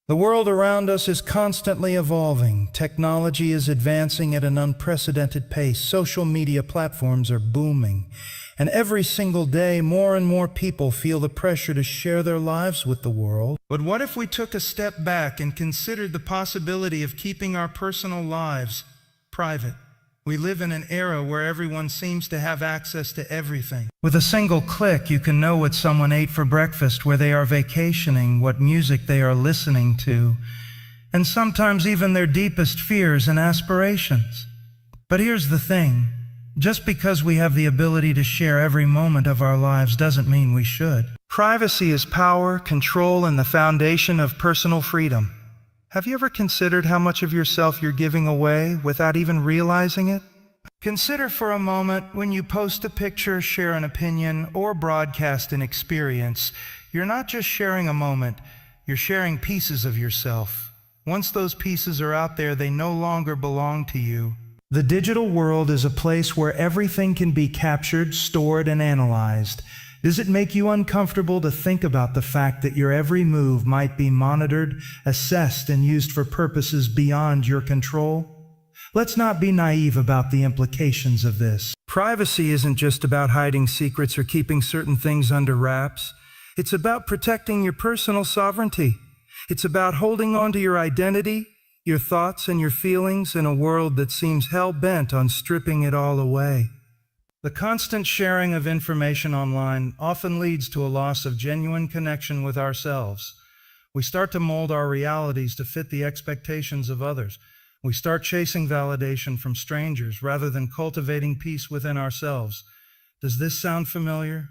The world around us is constantly evolving. Technology is advancing at an unprecedented pace. Social media platforms are booming. And every single day, more and more people feel the pressure to share their lives with the world. But what if we took a step back and considered the possibility of keeping our personal lives private? We live in an era where everyone seems to have access to everything. With a single click, you can know what someone ate for breakfast, where they are vacationing, what music they are listening to, and sometimes even their deepest fears and aspirations. But here's the thing. Just because we have the ability to share every moment of our lives doesn't mean we should. Privacy is power, control, and the foundation of personal freedom. Have you ever considered how much of yourself you're giving away without even realizing it? Consider for a moment, when you post a picture, share an opinion, or broadcast an experience, you're not just sharing a moment, you're sharing pieces of yourself. Once those pieces are out there, they no longer belong to you. The digital world is a place where everything can be captured, stored, and analyzed. Does it make you uncomfortable to think about the fact that your every move might be monitored, assessed, and used for purposes beyond your control? Let's not be naive about the implications of this. Privacy isn't just about hiding secrets or keeping certain things under wraps. It's about protecting your personal sovereignty. It's about holding on to your identity, your thoughts, and your feelings in a world that seems hell-bent on stripping it all away. The constant sharing of information online often leads to a loss of genuine connection with ourselves. We start to mold our realities to fit the expectations of others. We start chasing validation from strangers rather than cultivating peace within ourselves. Does this sound familiar?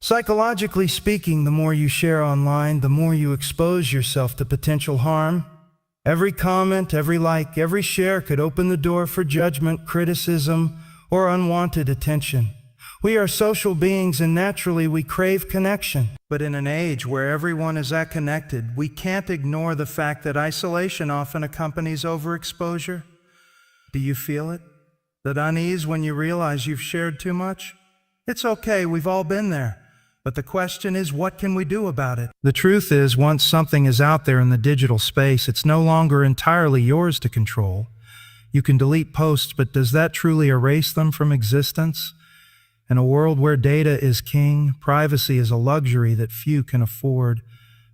Psychologically speaking, the more you share online, the more you expose yourself to potential harm. Every comment, every like, every share could open the door for judgment, criticism, or unwanted attention. We are social beings, and naturally we crave connection. But in an age where everyone is that connected, we can't ignore the fact that isolation often accompanies overexposure. Do you feel it? That unease when you realize you've shared too much? It's okay, we've all been there. But the question is, what can we do about it? The truth is, once something is out there in the digital space, it's no longer entirely yours to control. You can delete posts, but does that truly erase them from existence? In a world where data is king, privacy is a luxury that few can afford,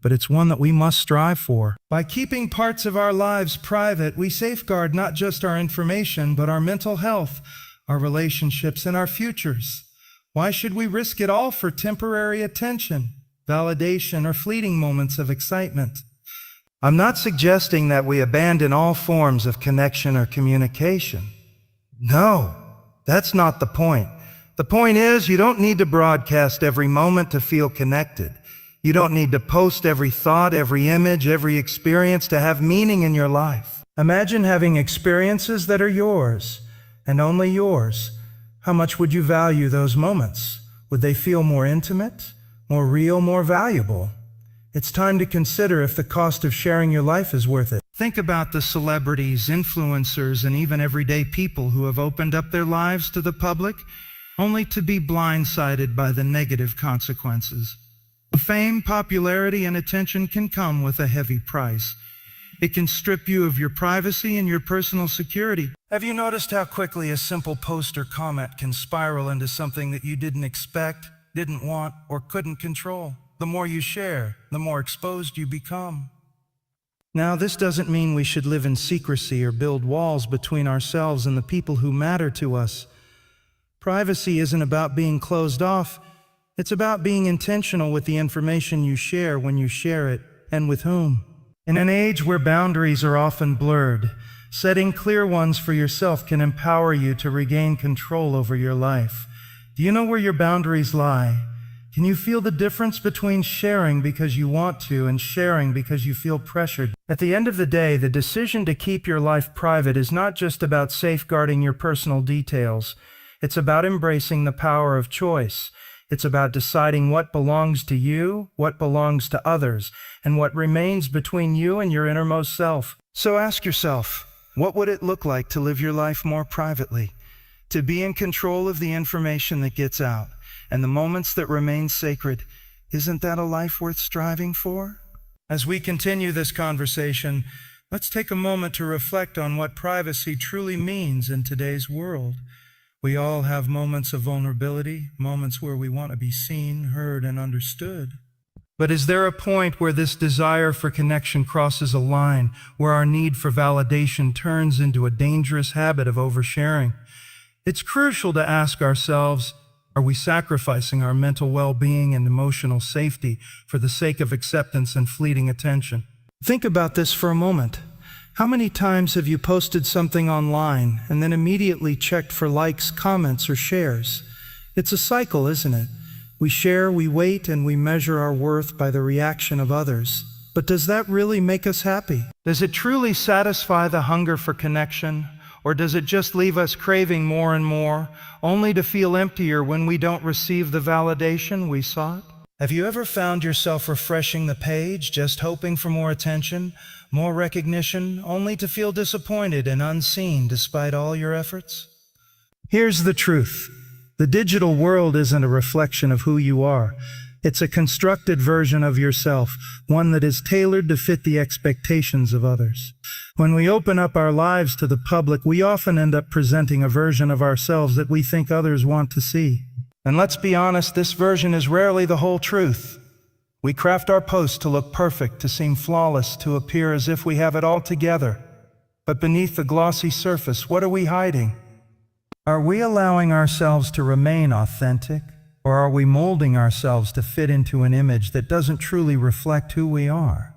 but it's one that we must strive for. By keeping parts of our lives private, we safeguard not just our information, but our mental health, our relationships, and our futures. Why should we risk it all for temporary attention, validation, or fleeting moments of excitement? I'm not suggesting that we abandon all forms of connection or communication. No, that's not the point. The point is, you don't need to broadcast every moment to feel connected. You don't need to post every thought, every image, every experience to have meaning in your life. Imagine having experiences that are yours, and only yours. How much would you value those moments? Would they feel more intimate, more real, more valuable? It's time to consider if the cost of sharing your life is worth it. Think about the celebrities, influencers, and even everyday people who have opened up their lives to the public, only to be blindsided by the negative consequences. Fame, popularity, and attention can come with a heavy price. It can strip you of your privacy and your personal security. Have you noticed how quickly a simple post or comment can spiral into something that you didn't expect, didn't want, or couldn't control? The more you share, the more exposed you become. Now, this doesn't mean we should live in secrecy or build walls between ourselves and the people who matter to us. Privacy isn't about being closed off. It's about being intentional with the information you share, when you share it, and with whom. In an age where boundaries are often blurred, setting clear ones for yourself can empower you to regain control over your life. Do you know where your boundaries lie? Can you feel the difference between sharing because you want to and sharing because you feel pressured? At the end of the day, the decision to keep your life private is not just about safeguarding your personal details. It's about embracing the power of choice. It's about deciding what belongs to you, what belongs to others, and what remains between you and your innermost self. So ask yourself, what would it look like to live your life more privately? To be in control of the information that gets out and the moments that remain sacred? Isn't that a life worth striving for? As we continue this conversation, let's take a moment to reflect on what privacy truly means in today's world. We all have moments of vulnerability, moments where we want to be seen, heard, and understood. But is there a point where this desire for connection crosses a line, where our need for validation turns into a dangerous habit of oversharing? It's crucial to ask ourselves, are we sacrificing our mental well-being and emotional safety for the sake of acceptance and fleeting attention? Think about this for a moment. How many times have you posted something online and then immediately checked for likes, comments, or shares? It's a cycle, isn't it? We share, we wait, and we measure our worth by the reaction of others. But does that really make us happy? Does it truly satisfy the hunger for connection? Or does it just leave us craving more and more, only to feel emptier when we don't receive the validation we sought? Have you ever found yourself refreshing the page, just hoping for more attention, more recognition, only to feel disappointed and unseen despite all your efforts? Here's the truth. The digital world isn't a reflection of who you are. It's a constructed version of yourself, one that is tailored to fit the expectations of others. When we open up our lives to the public, we often end up presenting a version of ourselves that we think others want to see. And let's be honest, this version is rarely the whole truth. We craft our posts to look perfect, to seem flawless, to appear as if we have it all together. But beneath the glossy surface, what are we hiding? Are we allowing ourselves to remain authentic? Or are we molding ourselves to fit into an image that doesn't truly reflect who we are?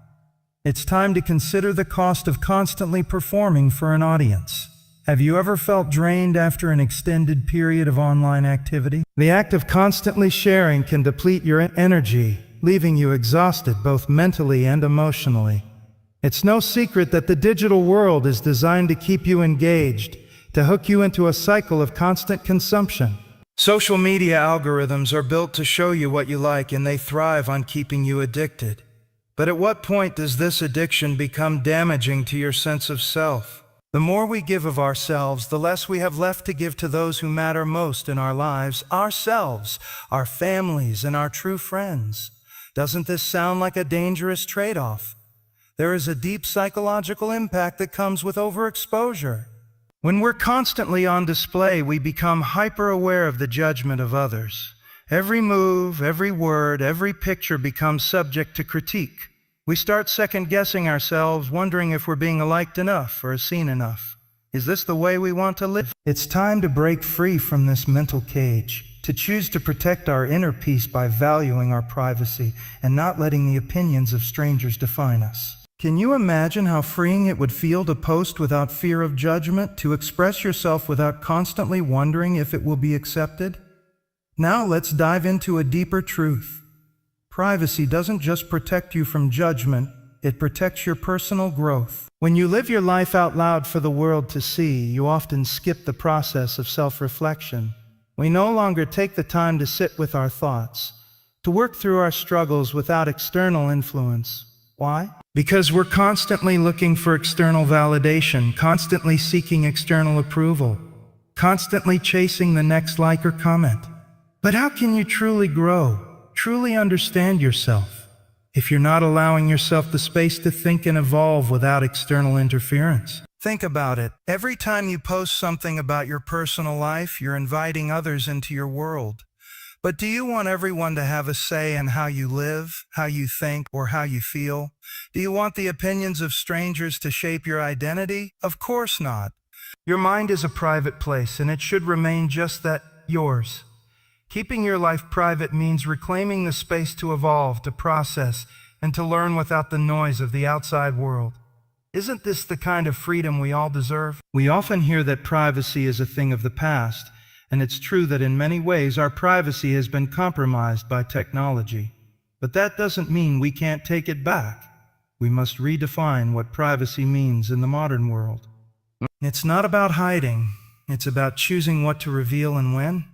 It's time to consider the cost of constantly performing for an audience. Have you ever felt drained after an extended period of online activity? The act of constantly sharing can deplete your energy, leaving you exhausted both mentally and emotionally. It's no secret that the digital world is designed to keep you engaged, to hook you into a cycle of constant consumption. Social media algorithms are built to show you what you like, and they thrive on keeping you addicted. But at what point does this addiction become damaging to your sense of self? The more we give of ourselves, the less we have left to give to those who matter most in our lives, ourselves, our families, and our true friends. Doesn't this sound like a dangerous trade-off? There is a deep psychological impact that comes with overexposure. When we're constantly on display, we become hyper-aware of the judgment of others. Every move, every word, every picture becomes subject to critique. We start second-guessing ourselves, wondering if we're being liked enough or seen enough. Is this the way we want to live? It's time to break free from this mental cage, to choose to protect our inner peace by valuing our privacy and not letting the opinions of strangers define us. Can you imagine how freeing it would feel to post without fear of judgment, to express yourself without constantly wondering if it will be accepted? Now let's dive into a deeper truth. Privacy doesn't just protect you from judgment, it protects your personal growth. When you live your life out loud for the world to see, you often skip the process of self-reflection. We no longer take the time to sit with our thoughts, to work through our struggles without external influence. Why? Because we're constantly looking for external validation, constantly seeking external approval, constantly chasing the next like or comment. But how can you truly grow, truly understand yourself, if you're not allowing yourself the space to think and evolve without external interference? Think about it. Every time you post something about your personal life, you're inviting others into your world. But do you want everyone to have a say in how you live, how you think, or how you feel? Do you want the opinions of strangers to shape your identity? Of course not. Your mind is a private place, and it should remain just that, yours. Keeping your life private means reclaiming the space to evolve, to process, and to learn without the noise of the outside world. Isn't this the kind of freedom we all deserve? We often hear that privacy is a thing of the past. And it's true that in many ways our privacy has been compromised by technology. But that doesn't mean we can't take it back. We must redefine what privacy means in the modern world. It's not about hiding. It's about choosing what to reveal and when.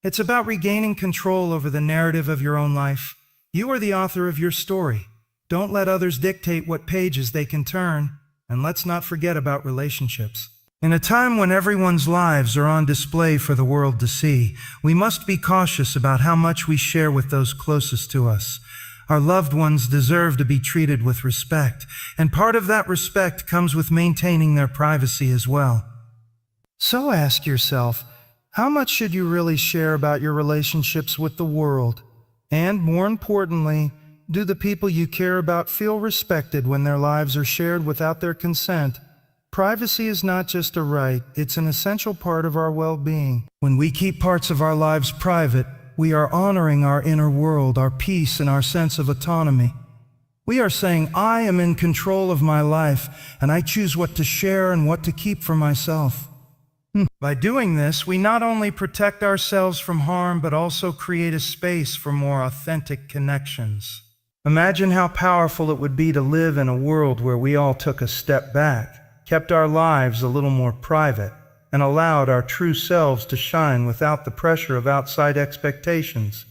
It's about regaining control over the narrative of your own life. You are the author of your story. Don't let others dictate what pages they can turn. And let's not forget about relationships. In a time when everyone's lives are on display for the world to see, we must be cautious about how much we share with those closest to us. Our loved ones deserve to be treated with respect, and part of that respect comes with maintaining their privacy as well. So ask yourself, how much should you really share about your relationships with the world? And more importantly, do the people you care about feel respected when their lives are shared without their consent? Privacy is not just a right, it's an essential part of our well-being. When we keep parts of our lives private, we are honoring our inner world, our peace, and our sense of autonomy. We are saying, I am in control of my life, and I choose what to share and what to keep for myself. By doing this, we not only protect ourselves from harm, but also create a space for more authentic connections. Imagine how powerful it would be to live in a world where we all took a step back, kept our lives a little more private, and allowed our true selves to shine without the pressure of outside expectations.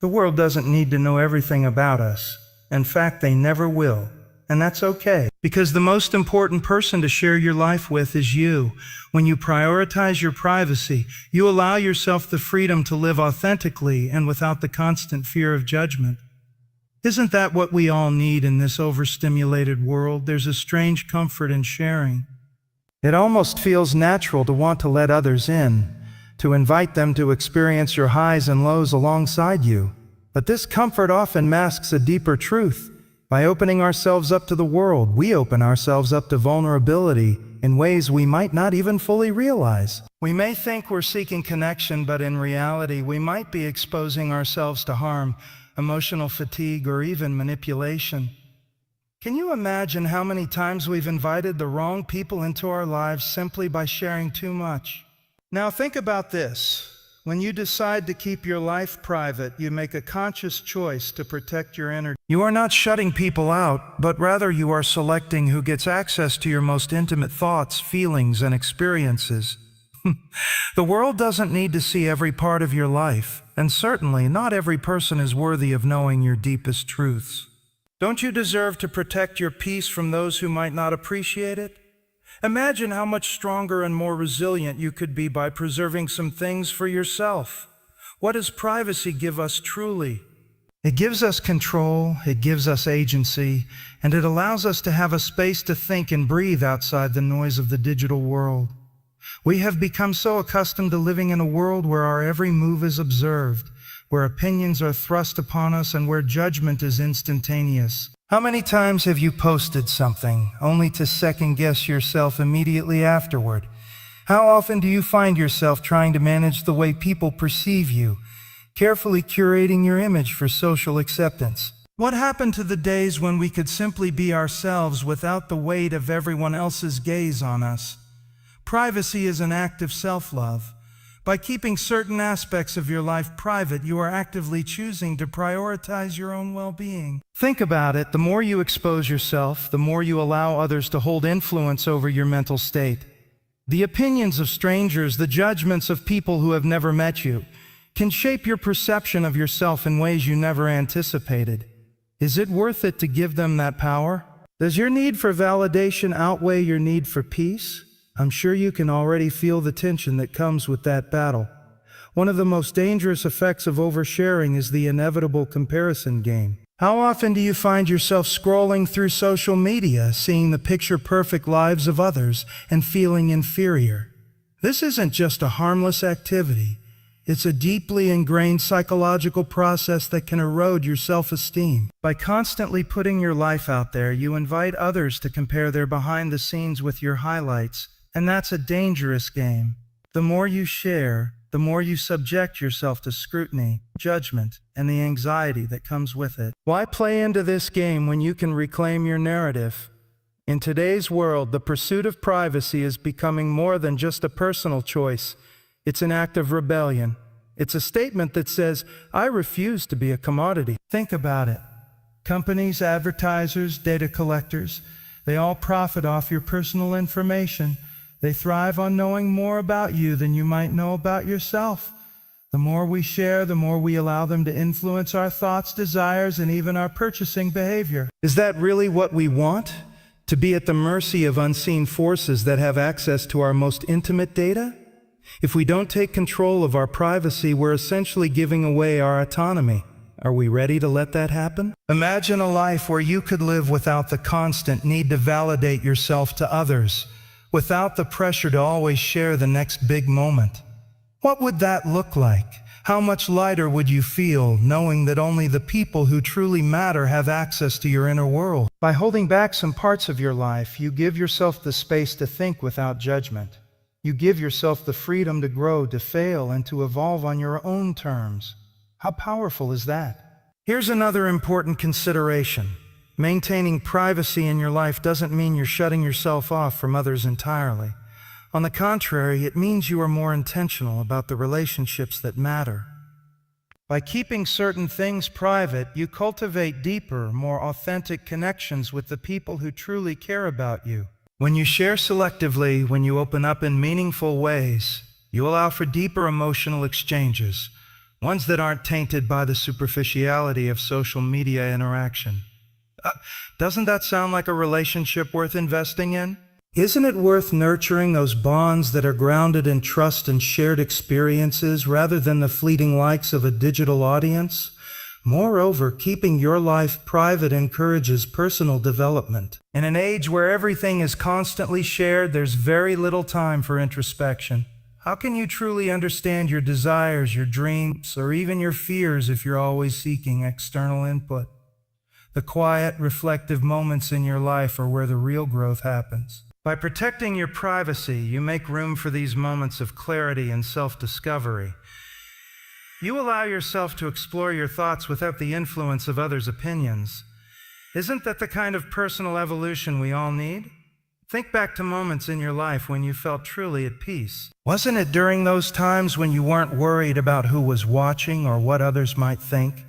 The world doesn't need to know everything about us. In fact, they never will. And that's okay, because the most important person to share your life with is you. When you prioritize your privacy, you allow yourself the freedom to live authentically and without the constant fear of judgment. Isn't that what we all need in this overstimulated world? There's a strange comfort in sharing. It almost feels natural to want to let others in, to invite them to experience your highs and lows alongside you. But this comfort often masks a deeper truth. By opening ourselves up to the world, we open ourselves up to vulnerability in ways we might not even fully realize. We may think we're seeking connection, but in reality, we might be exposing ourselves to harm, emotional fatigue, or even manipulation. Can you imagine how many times we've invited the wrong people into our lives simply by sharing too much? Now think about this. When you decide to keep your life private, you make a conscious choice to protect your energy. You are not shutting people out, but rather you are selecting who gets access to your most intimate thoughts, feelings, and experiences. The world doesn't need to see every part of your life, and certainly not every person is worthy of knowing your deepest truths. Don't you deserve to protect your peace from those who might not appreciate it? Imagine how much stronger and more resilient you could be by preserving some things for yourself. What does privacy give us truly? It gives us control, it gives us agency, and it allows us to have a space to think and breathe outside the noise of the digital world. We have become so accustomed to living in a world where our every move is observed, where opinions are thrust upon us, and where judgment is instantaneous. How many times have you posted something only to second-guess yourself immediately afterward? How often do you find yourself trying to manage the way people perceive you, carefully curating your image for social acceptance? What happened to the days when we could simply be ourselves without the weight of everyone else's gaze on us? Privacy is an act of self-love. By keeping certain aspects of your life private, you are actively choosing to prioritize your own well-being. Think about it. The more you expose yourself, the more you allow others to hold influence over your mental state. The opinions of strangers, the judgments of people who have never met you, can shape your perception of yourself in ways you never anticipated. Is it worth it to give them that power? Does your need for validation outweigh your need for peace? I'm sure you can already feel the tension that comes with that battle. One of the most dangerous effects of oversharing is the inevitable comparison game. How often do you find yourself scrolling through social media, seeing the picture-perfect lives of others, and feeling inferior? This isn't just a harmless activity. It's a deeply ingrained psychological process that can erode your self-esteem. By constantly putting your life out there, you invite others to compare their behind-the-scenes with your highlights. And that's a dangerous game. The more you share, the more you subject yourself to scrutiny, judgment, and the anxiety that comes with it. Why play into this game when you can reclaim your narrative? In today's world, the pursuit of privacy is becoming more than just a personal choice. It's an act of rebellion. It's a statement that says, I refuse to be a commodity. Think about it. Companies, advertisers, data collectors, they all profit off your personal information. They thrive on knowing more about you than you might know about yourself. The more we share, the more we allow them to influence our thoughts, desires, and even our purchasing behavior. Is that really what we want? To be at the mercy of unseen forces that have access to our most intimate data? If we don't take control of our privacy, we're essentially giving away our autonomy, Are we ready to let that happen? Imagine a life where you could live without the constant need to validate yourself to others, without the pressure to always share the next big moment. What would that look like? How much lighter would you feel knowing that only the people who truly matter have access to your inner world? By holding back some parts of your life, you give yourself the space to think without judgment. You give yourself the freedom to grow, to fail, and to evolve on your own terms. How powerful is that? Here's another important consideration. Maintaining privacy in your life doesn't mean you're shutting yourself off from others entirely. On the contrary, it means you are more intentional about the relationships that matter. By keeping certain things private, you cultivate deeper, more authentic connections with the people who truly care about you. When you share selectively, when you open up in meaningful ways, you allow for deeper emotional exchanges, ones that aren't tainted by the superficiality of social media interaction. Doesn't that sound like a relationship worth investing in? Isn't it worth nurturing those bonds that are grounded in trust and shared experiences rather than the fleeting likes of a digital audience? Moreover, keeping your life private encourages personal development. In an age where everything is constantly shared, there's very little time for introspection. How can you truly understand your desires, your dreams, or even your fears if you're always seeking external input? The quiet, reflective moments in your life are where the real growth happens. By protecting your privacy, you make room for these moments of clarity and self-discovery. You allow yourself to explore your thoughts without the influence of others' opinions. Isn't that the kind of personal evolution we all need? Think back to moments in your life when you felt truly at peace. Wasn't it during those times when you weren't worried about who was watching or what others might think?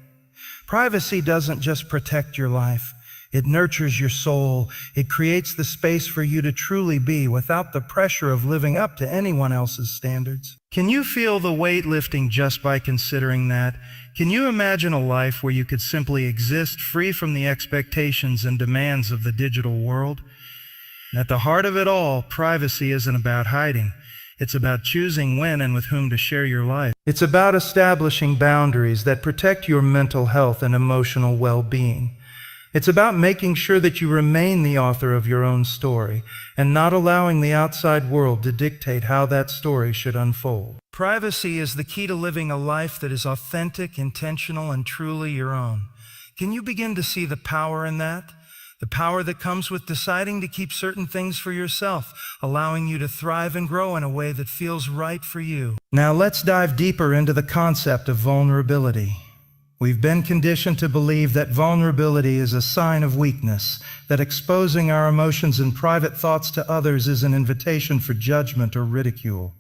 Privacy doesn't just protect your life. It nurtures your soul. It creates the space for you to truly be without the pressure of living up to anyone else's standards. Can you feel the weight lifting just by considering that? Can you imagine a life where you could simply exist free from the expectations and demands of the digital world? And at the heart of it all, privacy isn't about hiding. It's about choosing when and with whom to share your life. It's about establishing boundaries that protect your mental health and emotional well-being. It's about making sure that you remain the author of your own story and not allowing the outside world to dictate how that story should unfold. Privacy is the key to living a life that is authentic, intentional, and truly your own. Can you begin to see the power in that? The power that comes with deciding to keep certain things for yourself, allowing you to thrive and grow in a way that feels right for you. Now let's dive deeper into the concept of vulnerability. We've been conditioned to believe that vulnerability is a sign of weakness, that exposing our emotions and private thoughts to others is an invitation for judgment or ridicule.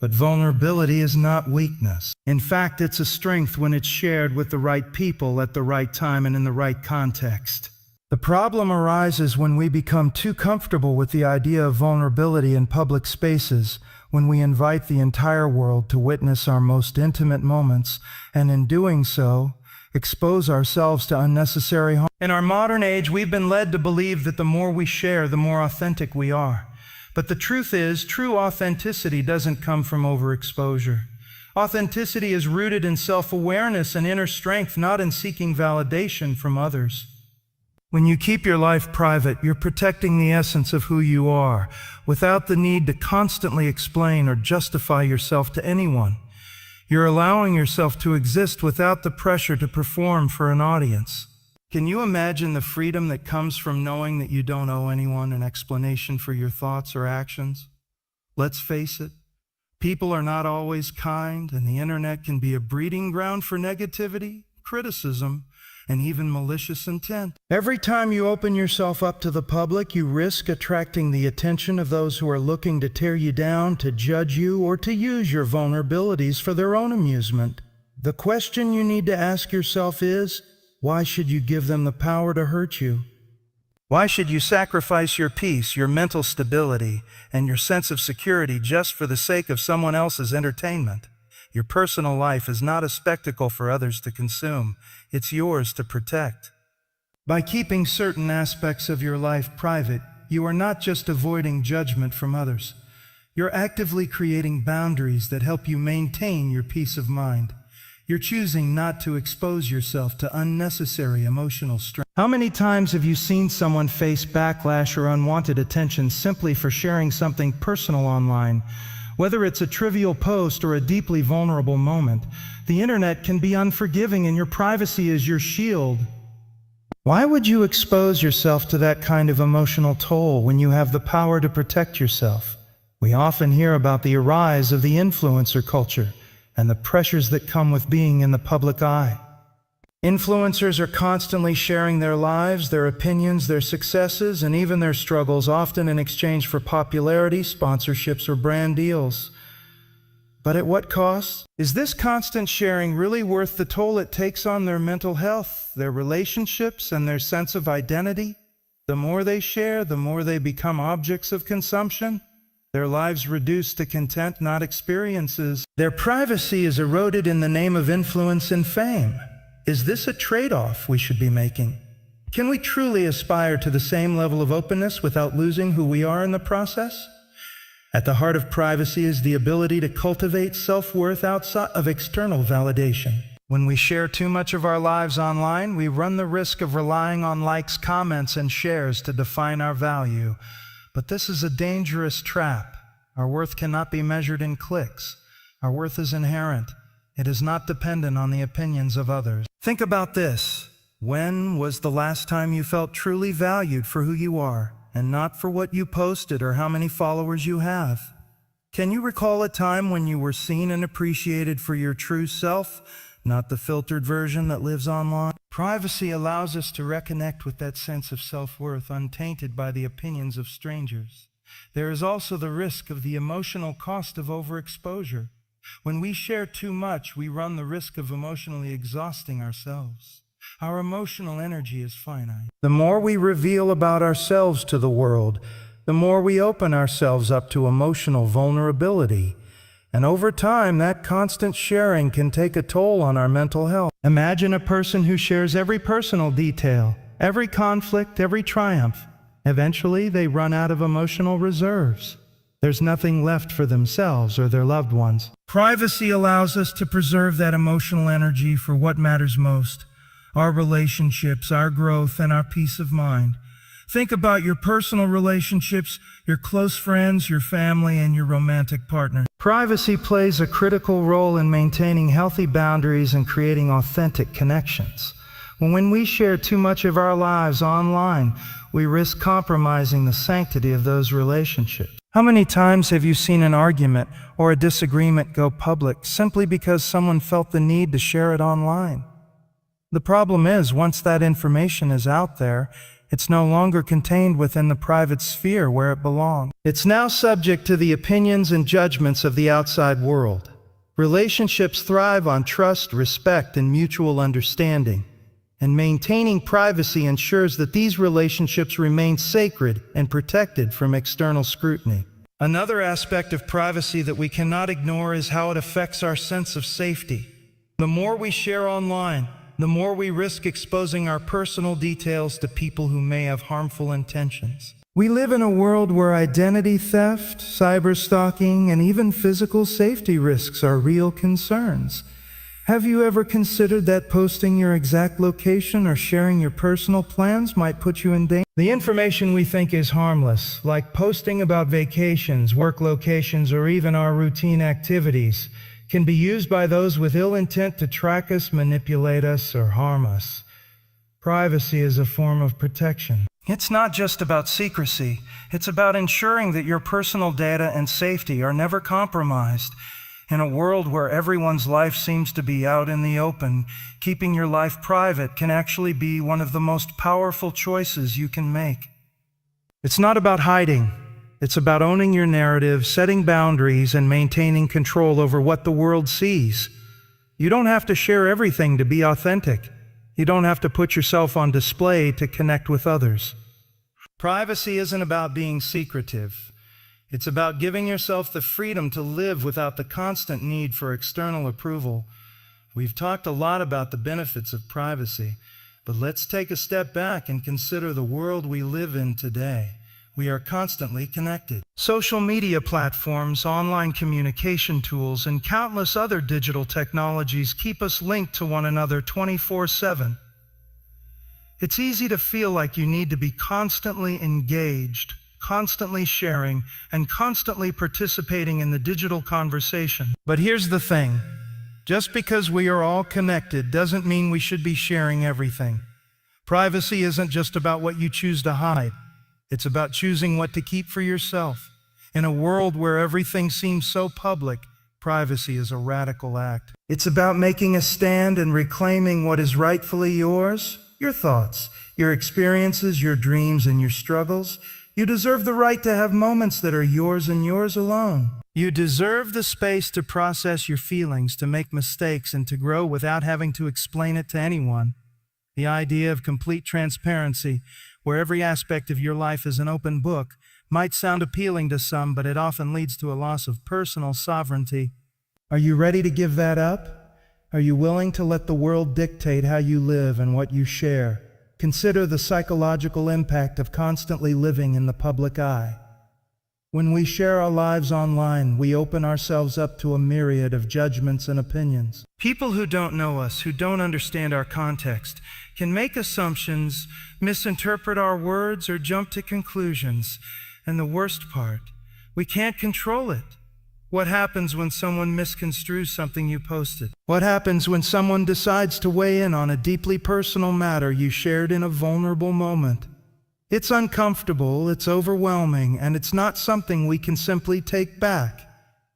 But vulnerability is not weakness. In fact, it's a strength when it's shared with the right people at the right time and in the right context. The problem arises when we become too comfortable with the idea of vulnerability in public spaces, when we invite the entire world to witness our most intimate moments, and in doing so, expose ourselves to unnecessary harm. In our modern age, we've been led to believe that the more we share, the more authentic we are. But the truth is, true authenticity doesn't come from overexposure. Authenticity is rooted in self-awareness and inner strength, not in seeking validation from others. When you keep your life private, you're protecting the essence of who you are, without the need to constantly explain or justify yourself to anyone. You're allowing yourself to exist without the pressure to perform for an audience. Can you imagine the freedom that comes from knowing that you don't owe anyone an explanation for your thoughts or actions? Let's face it, people are not always kind, and the internet can be a breeding ground for negativity, criticism, and even malicious intent. Every time you open yourself up to the public, you risk attracting the attention of those who are looking to tear you down, to judge you, or to use your vulnerabilities for their own amusement. The question you need to ask yourself is, why should you give them the power to hurt you? Why should you sacrifice your peace, your mental stability, and your sense of security just for the sake of someone else's entertainment? Your personal life is not a spectacle for others to consume. It's yours to protect. By keeping certain aspects of your life private, you are not just avoiding judgment from others. You're actively creating boundaries that help you maintain your peace of mind. You're choosing not to expose yourself to unnecessary emotional strain. How many times have you seen someone face backlash or unwanted attention simply for sharing something personal online? Whether it's a trivial post or a deeply vulnerable moment, the internet can be unforgiving, and your privacy is your shield. Why would you expose yourself to that kind of emotional toll when you have the power to protect yourself? We often hear about the rise of the influencer culture and the pressures that come with being in the public eye. Influencers are constantly sharing their lives, their opinions, their successes, and even their struggles, often in exchange for popularity, sponsorships, or brand deals. But at what cost? Is this constant sharing really worth the toll it takes on their mental health, their relationships, and their sense of identity? The more they share, the more they become objects of consumption. Their lives reduced to content, not experiences. Their privacy is eroded in the name of influence and fame. Is this a trade-off we should be making? Can we truly aspire to the same level of openness without losing who we are in the process? At the heart of privacy is the ability to cultivate self-worth outside of external validation. When we share too much of our lives online, we run the risk of relying on likes, comments, and shares to define our value. But this is a dangerous trap. Our worth cannot be measured in clicks. Our worth is inherent. It is not dependent on the opinions of others. Think about this. When was the last time you felt truly valued for who you are, and not for what you posted or how many followers you have? Can you recall a time when you were seen and appreciated for your true self, not the filtered version that lives online? Privacy allows us to reconnect with that sense of self-worth, untainted by the opinions of strangers. There is also the risk of the emotional cost of overexposure. When we share too much, we run the risk of emotionally exhausting ourselves. Our emotional energy is finite. The more we reveal about ourselves to the world, the more we open ourselves up to emotional vulnerability. And over time, that constant sharing can take a toll on our mental health. Imagine a person who shares every personal detail, every conflict, every triumph. Eventually, they run out of emotional reserves. There's nothing left for themselves or their loved ones. Privacy allows us to preserve that emotional energy for what matters most: our relationships, our growth, and our peace of mind. Think about your personal relationships, your close friends, your family, and your romantic partner. Privacy plays a critical role in maintaining healthy boundaries and creating authentic connections. When we share too much of our lives online, we risk compromising the sanctity of those relationships. How many times have you seen an argument or a disagreement go public simply because someone felt the need to share it online? The problem is, once that information is out there, it's no longer contained within the private sphere where it belongs. It's now subject to the opinions and judgments of the outside world. Relationships thrive on trust, respect, and mutual understanding. And maintaining privacy ensures that these relationships remain sacred and protected from external scrutiny. Another aspect of privacy that we cannot ignore is how it affects our sense of safety. The more we share online, the more we risk exposing our personal details to people who may have harmful intentions. We live in a world where identity theft, cyberstalking, and even physical safety risks are real concerns. Have you ever considered that posting your exact location or sharing your personal plans might put you in danger? The information we think is harmless, like posting about vacations, work locations, or even our routine activities, can be used by those with ill intent to track us, manipulate us, or harm us. Privacy is a form of protection. It's not just about secrecy. It's about ensuring that your personal data and safety are never compromised. In a world where everyone's life seems to be out in the open, keeping your life private can actually be one of the most powerful choices you can make. It's not about hiding. It's about owning your narrative, setting boundaries, and maintaining control over what the world sees. You don't have to share everything to be authentic. You don't have to put yourself on display to connect with others. Privacy isn't about being secretive. It's about giving yourself the freedom to live without the constant need for external approval. We've talked a lot about the benefits of privacy, but let's take a step back and consider the world we live in today. We are constantly connected. Social media platforms, online communication tools, and countless other digital technologies keep us linked to one another 24/7. It's easy to feel like you need to be constantly engaged, constantly sharing, and constantly participating in the digital conversation. But here's the thing. Just because we are all connected doesn't mean we should be sharing everything. Privacy isn't just about what you choose to hide. It's about choosing what to keep for yourself. In a world where everything seems so public, privacy is a radical act. It's about making a stand and reclaiming what is rightfully yours. Your thoughts, your experiences, your dreams, and your struggles. You deserve the right to have moments that are yours and yours alone. You deserve the space to process your feelings, to make mistakes, and to grow without having to explain it to anyone. The idea of complete transparency, where every aspect of your life is an open book, might sound appealing to some, but it often leads to a loss of personal sovereignty. Are you ready to give that up? Are you willing to let the world dictate how you live and what you share? Consider the psychological impact of constantly living in the public eye. When we share our lives online, we open ourselves up to a myriad of judgments and opinions. People who don't know us, who don't understand our context, can make assumptions, misinterpret our words, or jump to conclusions. And the worst part, we can't control it. What happens when someone misconstrues something you posted? What happens when someone decides to weigh in on a deeply personal matter you shared in a vulnerable moment? It's uncomfortable, it's overwhelming, and it's not something we can simply take back.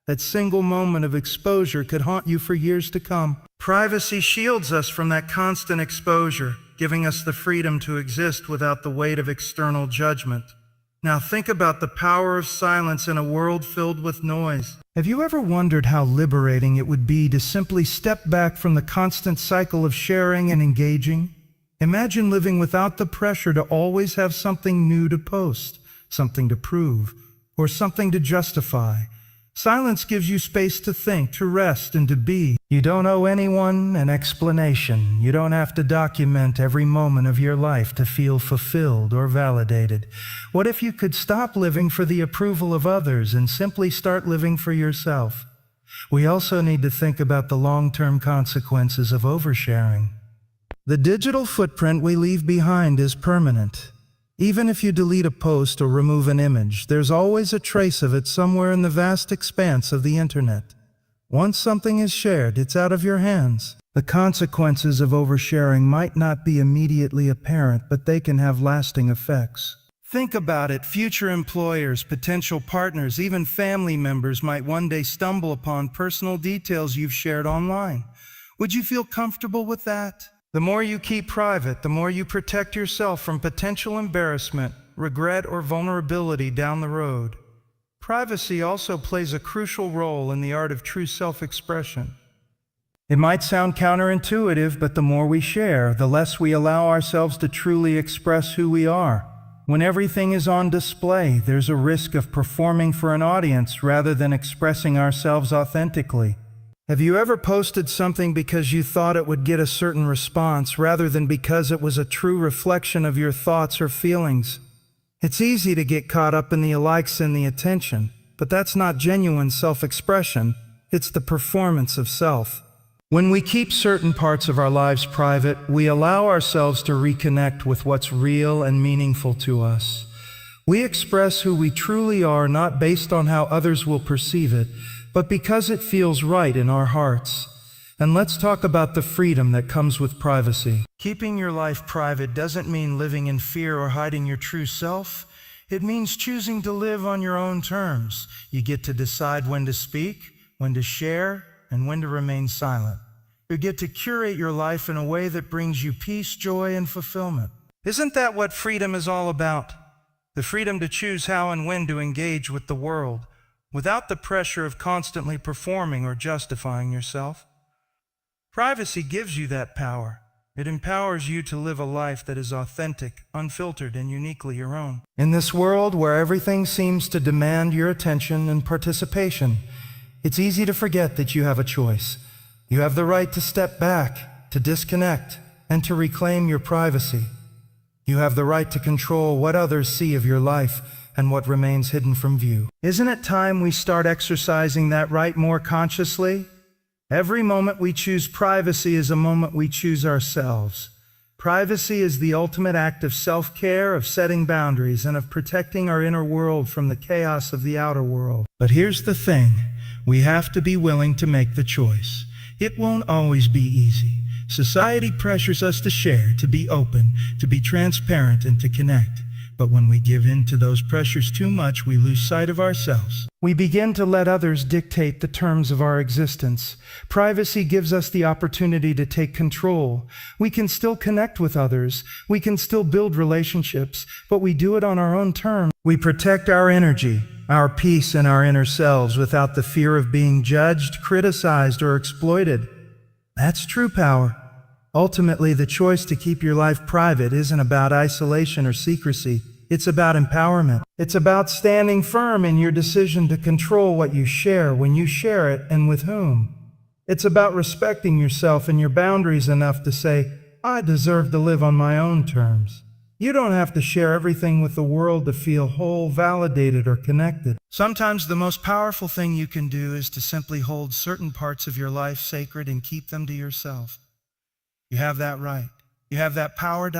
That single moment of exposure could haunt you for years to come. Privacy shields us from that constant exposure, giving us the freedom to exist without the weight of external judgment. Now think about the power of silence in a world filled with noise. Have you ever wondered how liberating it would be to simply step back from the constant cycle of sharing and engaging? Imagine living without the pressure to always have something new to post, something to prove, or something to justify. Silence gives you space to think, to rest, and to be. You don't owe anyone an explanation. You don't have to document every moment of your life to feel fulfilled or validated. What if you could stop living for the approval of others and simply start living for yourself? We also need to think about the long-term consequences of oversharing. The digital footprint we leave behind is permanent. Even if you delete a post or remove an image, there's always a trace of it somewhere in the vast expanse of the internet. Once something is shared, it's out of your hands. The consequences of oversharing might not be immediately apparent, but they can have lasting effects. Think about it. Future employers, potential partners, even family members might one day stumble upon personal details you've shared online. Would you feel comfortable with that? The more you keep private, the more you protect yourself from potential embarrassment, regret, or vulnerability down the road. Privacy also plays a crucial role in the art of true self-expression. It might sound counterintuitive, but the more we share, the less we allow ourselves to truly express who we are. When everything is on display, there's a risk of performing for an audience rather than expressing ourselves authentically. Have you ever posted something because you thought it would get a certain response rather than because it was a true reflection of your thoughts or feelings? It's easy to get caught up in the likes and the attention, but that's not genuine self-expression. It's the performance of self. When we keep certain parts of our lives private, we allow ourselves to reconnect with what's real and meaningful to us. We express who we truly are not based on how others will perceive it, but because it feels right in our hearts. And let's talk about the freedom that comes with privacy. Keeping your life private doesn't mean living in fear or hiding your true self. It means choosing to live on your own terms. You get to decide when to speak, when to share, and when to remain silent. You get to curate your life in a way that brings you peace, joy, and fulfillment. Isn't that what freedom is all about? The freedom to choose how and when to engage with the world, without the pressure of constantly performing or justifying yourself. Privacy gives you that power. It empowers you to live a life that is authentic, unfiltered, and uniquely your own. In this world where everything seems to demand your attention and participation, it's easy to forget that you have a choice. You have the right to step back, to disconnect, and to reclaim your privacy. You have the right to control what others see of your life, and what remains hidden from view. Isn't it time we start exercising that right more consciously? Every moment we choose privacy is a moment we choose ourselves. Privacy is the ultimate act of self-care, of setting boundaries, and of protecting our inner world from the chaos of the outer world. But here's the thing, we have to be willing to make the choice. It won't always be easy. Society pressures us to share, to be open, to be transparent, and to connect. But when we give in to those pressures too much, we lose sight of ourselves. We begin to let others dictate the terms of our existence. Privacy gives us the opportunity to take control. We can still connect with others. We can still build relationships, but we do it on our own terms. We protect our energy, our peace, and our inner selves without the fear of being judged, criticized, or exploited. That's true power. Ultimately, the choice to keep your life private isn't about isolation or secrecy. It's about empowerment. It's about standing firm in your decision to control what you share, when you share it, and with whom. It's about respecting yourself and your boundaries enough to say, I deserve to live on my own terms. You don't have to share everything with the world to feel whole, validated, or connected. Sometimes the most powerful thing you can do is to simply hold certain parts of your life sacred and keep them to yourself. You have that right. You have that power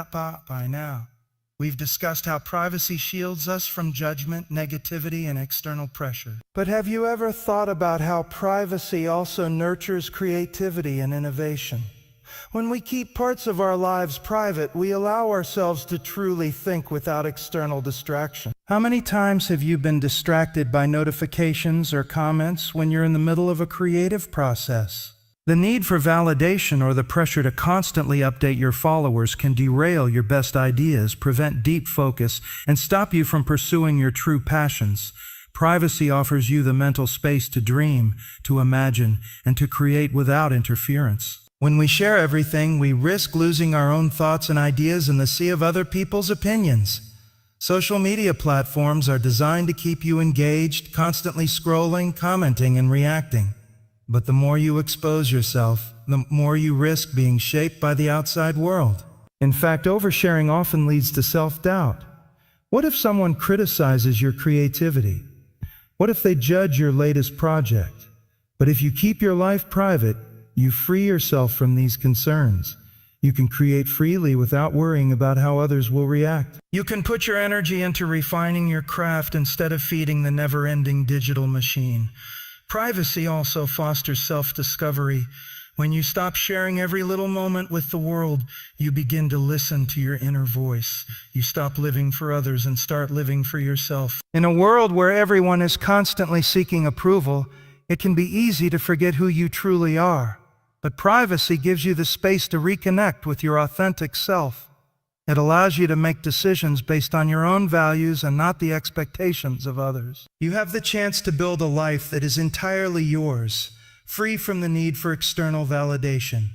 by now. We've discussed how privacy shields us from judgment, negativity, and external pressure. But have you ever thought about how privacy also nurtures creativity and innovation? When we keep parts of our lives private, we allow ourselves to truly think without external distraction. How many times have you been distracted by notifications or comments when you're in the middle of a creative process? The need for validation or the pressure to constantly update your followers can derail your best ideas, prevent deep focus, and stop you from pursuing your true passions. Privacy offers you the mental space to dream, to imagine, and to create without interference. When we share everything, we risk losing our own thoughts and ideas in the sea of other people's opinions. Social media platforms are designed to keep you engaged, constantly scrolling, commenting, and reacting. But the more you expose yourself, the more you risk being shaped by the outside world. In fact, oversharing often leads to self-doubt. What if someone criticizes your creativity? What if they judge your latest project? But if you keep your life private, you free yourself from these concerns. You can create freely without worrying about how others will react. You can put your energy into refining your craft instead of feeding the never-ending digital machine. Privacy also fosters self-discovery. When you stop sharing every little moment with the world, you begin to listen to your inner voice. You stop living for others and start living for yourself. In a world where everyone is constantly seeking approval, it can be easy to forget who you truly are. But privacy gives you the space to reconnect with your authentic self. It allows you to make decisions based on your own values and not the expectations of others. You have the chance to build a life that is entirely yours, free from the need for external validation.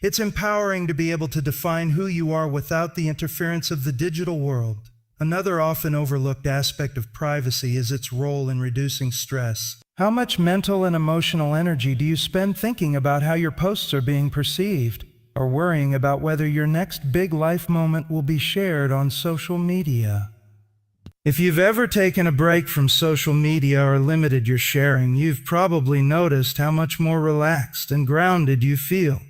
It's empowering to be able to define who you are without the interference of the digital world. Another often overlooked aspect of privacy is its role in reducing stress. How much mental and emotional energy do you spend thinking about how your posts are being perceived, or worrying about whether your next big life moment will be shared on social media? If you've ever taken a break from social media or limited your sharing, you've probably noticed how much more relaxed and grounded you feel.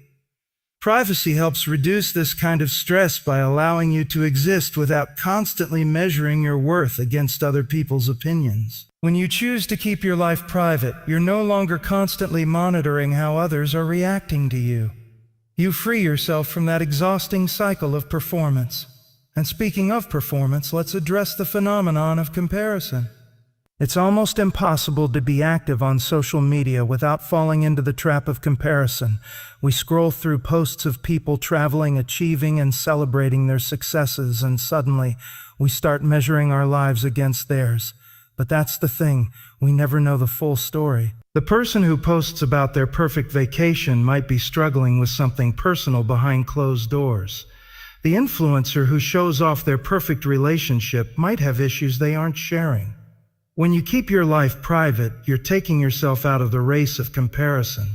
Privacy helps reduce this kind of stress by allowing you to exist without constantly measuring your worth against other people's opinions. When you choose to keep your life private, you're no longer constantly monitoring how others are reacting to you. You free yourself from that exhausting cycle of performance. And speaking of performance, let's address the phenomenon of comparison. It's almost impossible to be active on social media without falling into the trap of comparison. We scroll through posts of people traveling, achieving, and celebrating their successes, and suddenly we start measuring our lives against theirs. But that's the thing, we never know the full story. The person who posts about their perfect vacation might be struggling with something personal behind closed doors. The influencer who shows off their perfect relationship might have issues they aren't sharing. When you keep your life private, you're taking yourself out of the race of comparison.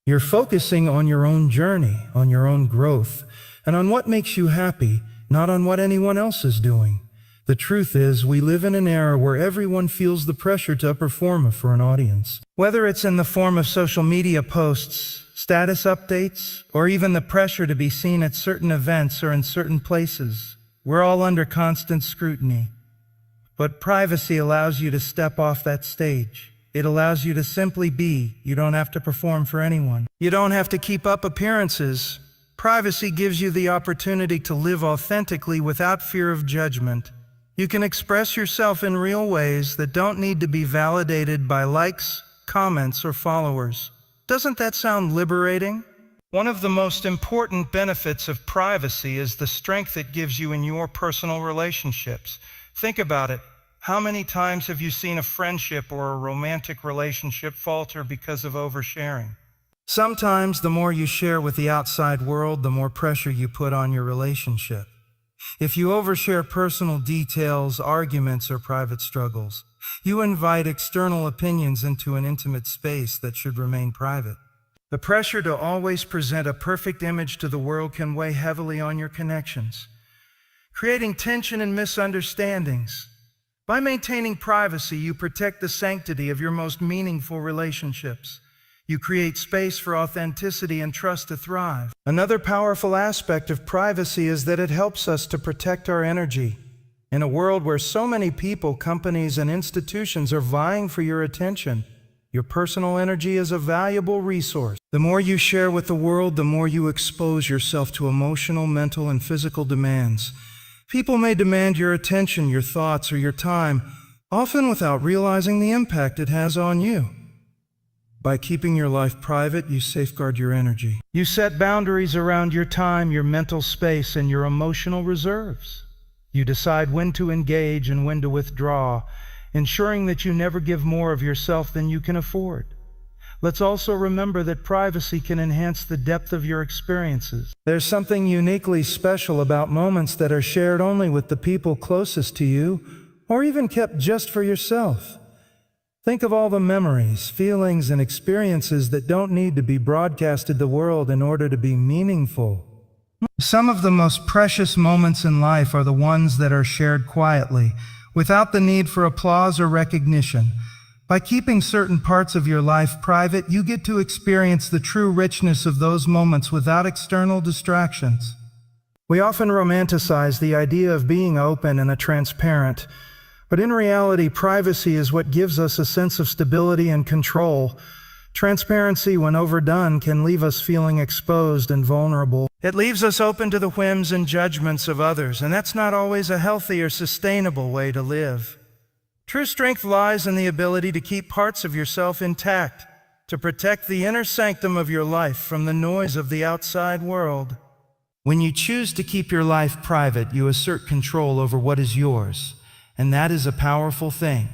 You're focusing on your own journey, on your own growth, and on what makes you happy, not on what anyone else is doing. The truth is, we live in an era where everyone feels the pressure to perform for an audience. Whether it's in the form of social media posts, status updates, or even the pressure to be seen at certain events or in certain places, we're all under constant scrutiny. But privacy allows you to step off that stage. It allows you to simply be. You don't have to perform for anyone. You don't have to keep up appearances. Privacy gives you the opportunity to live authentically without fear of judgment. You can express yourself in real ways that don't need to be validated by likes, comments, or followers. Doesn't that sound liberating? One of the most important benefits of privacy is the strength it gives you in your personal relationships. Think about it. How many times have you seen a friendship or a romantic relationship falter because of oversharing? Sometimes the more you share with the outside world, the more pressure you put on your relationship. If you overshare personal details, arguments, or private struggles, you invite external opinions into an intimate space that should remain private. The pressure to always present a perfect image to the world can weigh heavily on your connections, creating tension and misunderstandings. By maintaining privacy, you protect the sanctity of your most meaningful relationships. You create space for authenticity and trust to thrive. Another powerful aspect of privacy is that it helps us to protect our energy. In a world where so many people, companies, and institutions are vying for your attention, your personal energy is a valuable resource. The more you share with the world, the more you expose yourself to emotional, mental, and physical demands. People may demand your attention, your thoughts, or your time, often without realizing the impact it has on you. By keeping your life private, you safeguard your energy. You set boundaries around your time, your mental space, and your emotional reserves. You decide when to engage and when to withdraw, ensuring that you never give more of yourself than you can afford. Let's also remember that privacy can enhance the depth of your experiences. There's something uniquely special about moments that are shared only with the people closest to you, or even kept just for yourself. Think of all the memories, feelings, and experiences that don't need to be broadcasted to the world in order to be meaningful. Some of the most precious moments in life are the ones that are shared quietly, without the need for applause or recognition. By keeping certain parts of your life private, you get to experience the true richness of those moments without external distractions. We often romanticize the idea of being open and transparent, but in reality, privacy is what gives us a sense of stability and control. Transparency, when overdone, can leave us feeling exposed and vulnerable. It leaves us open to the whims and judgments of others, and that's not always a healthy or sustainable way to live. True strength lies in the ability to keep parts of yourself intact, to protect the inner sanctum of your life from the noise of the outside world. When you choose to keep your life private, you assert control over what is yours, and that is a powerful thing.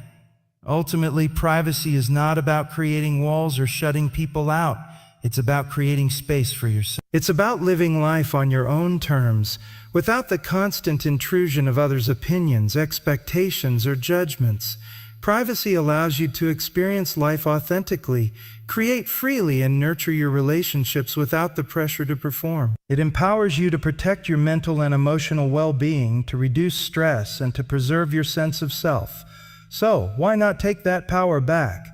Ultimately, privacy is not about creating walls or shutting people out. It's about creating space for yourself. It's about living life on your own terms, without the constant intrusion of others' opinions, expectations, or judgments. Privacy allows you to experience life authentically, create freely, and nurture your relationships without the pressure to perform. It empowers you to protect your mental and emotional well-being, to reduce stress, and to preserve your sense of self. So, why not take that power back?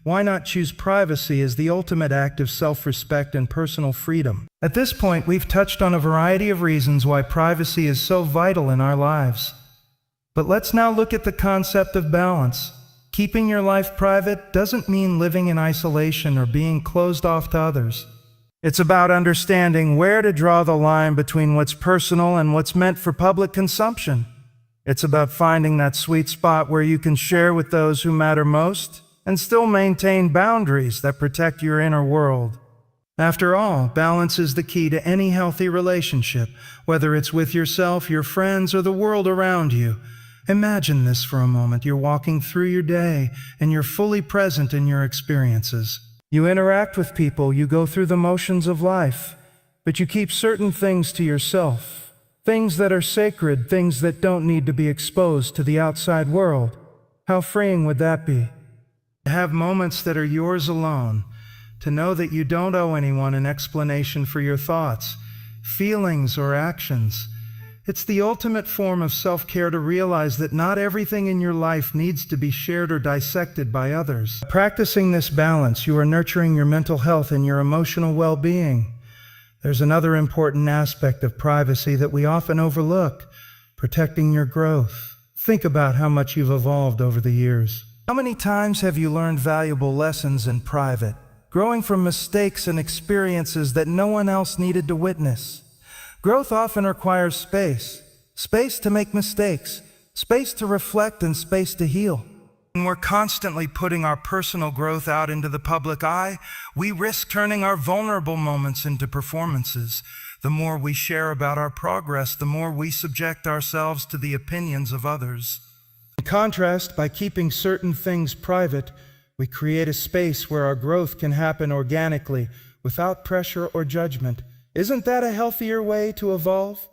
Why not choose privacy as the ultimate act of self-respect and personal freedom? At this point, we've touched on a variety of reasons why privacy is so vital in our lives. But let's now look at the concept of balance. Keeping your life private doesn't mean living in isolation or being closed off to others. It's about understanding where to draw the line between what's personal and what's meant for public consumption. It's about finding that sweet spot where you can share with those who matter most and still maintain boundaries that protect your inner world. After all, balance is the key to any healthy relationship, whether it's with yourself, your friends, or the world around you. Imagine this for a moment. You're walking through your day, and you're fully present in your experiences. You interact with people, you go through the motions of life, but you keep certain things to yourself. Things that are sacred, things that don't need to be exposed to the outside world. How freeing would that be? To have moments that are yours alone, to know that you don't owe anyone an explanation for your thoughts, feelings, or actions. It's the ultimate form of self-care to realize that not everything in your life needs to be shared or dissected by others. Practicing this balance, you are nurturing your mental health and your emotional well-being. There's another important aspect of privacy that we often overlook: protecting your growth. Think about how much you've evolved over the years. How many times have you learned valuable lessons in private, growing from mistakes and experiences that no one else needed to witness? Growth often requires space. Space to make mistakes, space to reflect, and space to heal. When we're constantly putting our personal growth out into the public eye, we risk turning our vulnerable moments into performances. The more we share about our progress, the more we subject ourselves to the opinions of others. In contrast, by keeping certain things private, we create a space where our growth can happen organically, without pressure or judgment. Isn't that a healthier way to evolve?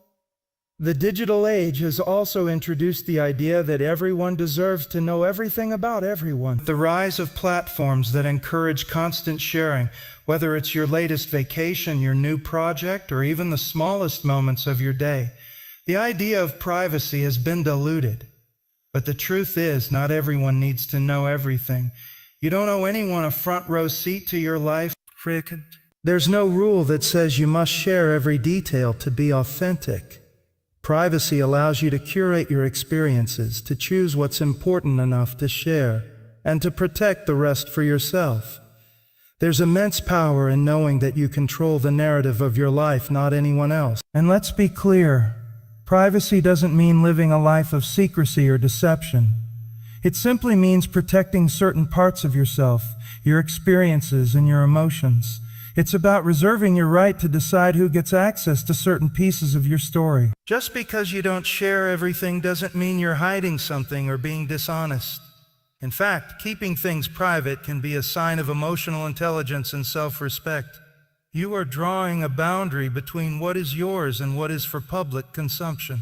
The digital age has also introduced the idea that everyone deserves to know everything about everyone. The rise of platforms that encourage constant sharing, whether it's your latest vacation, your new project, or even the smallest moments of your day, the idea of privacy has been diluted. But the truth is, not everyone needs to know everything. You don't owe anyone a front row seat to your life. There's no rule that says you must share every detail to be authentic. Privacy allows you to curate your experiences, to choose what's important enough to share, and to protect the rest for yourself. There's immense power in knowing that you control the narrative of your life, not anyone else. And let's be clear, privacy doesn't mean living a life of secrecy or deception. It simply means protecting certain parts of yourself, your experiences, and your emotions. It's about reserving your right to decide who gets access to certain pieces of your story. Just because you don't share everything doesn't mean you're hiding something or being dishonest. In fact, keeping things private can be a sign of emotional intelligence and self-respect. You are drawing a boundary between what is yours and what is for public consumption.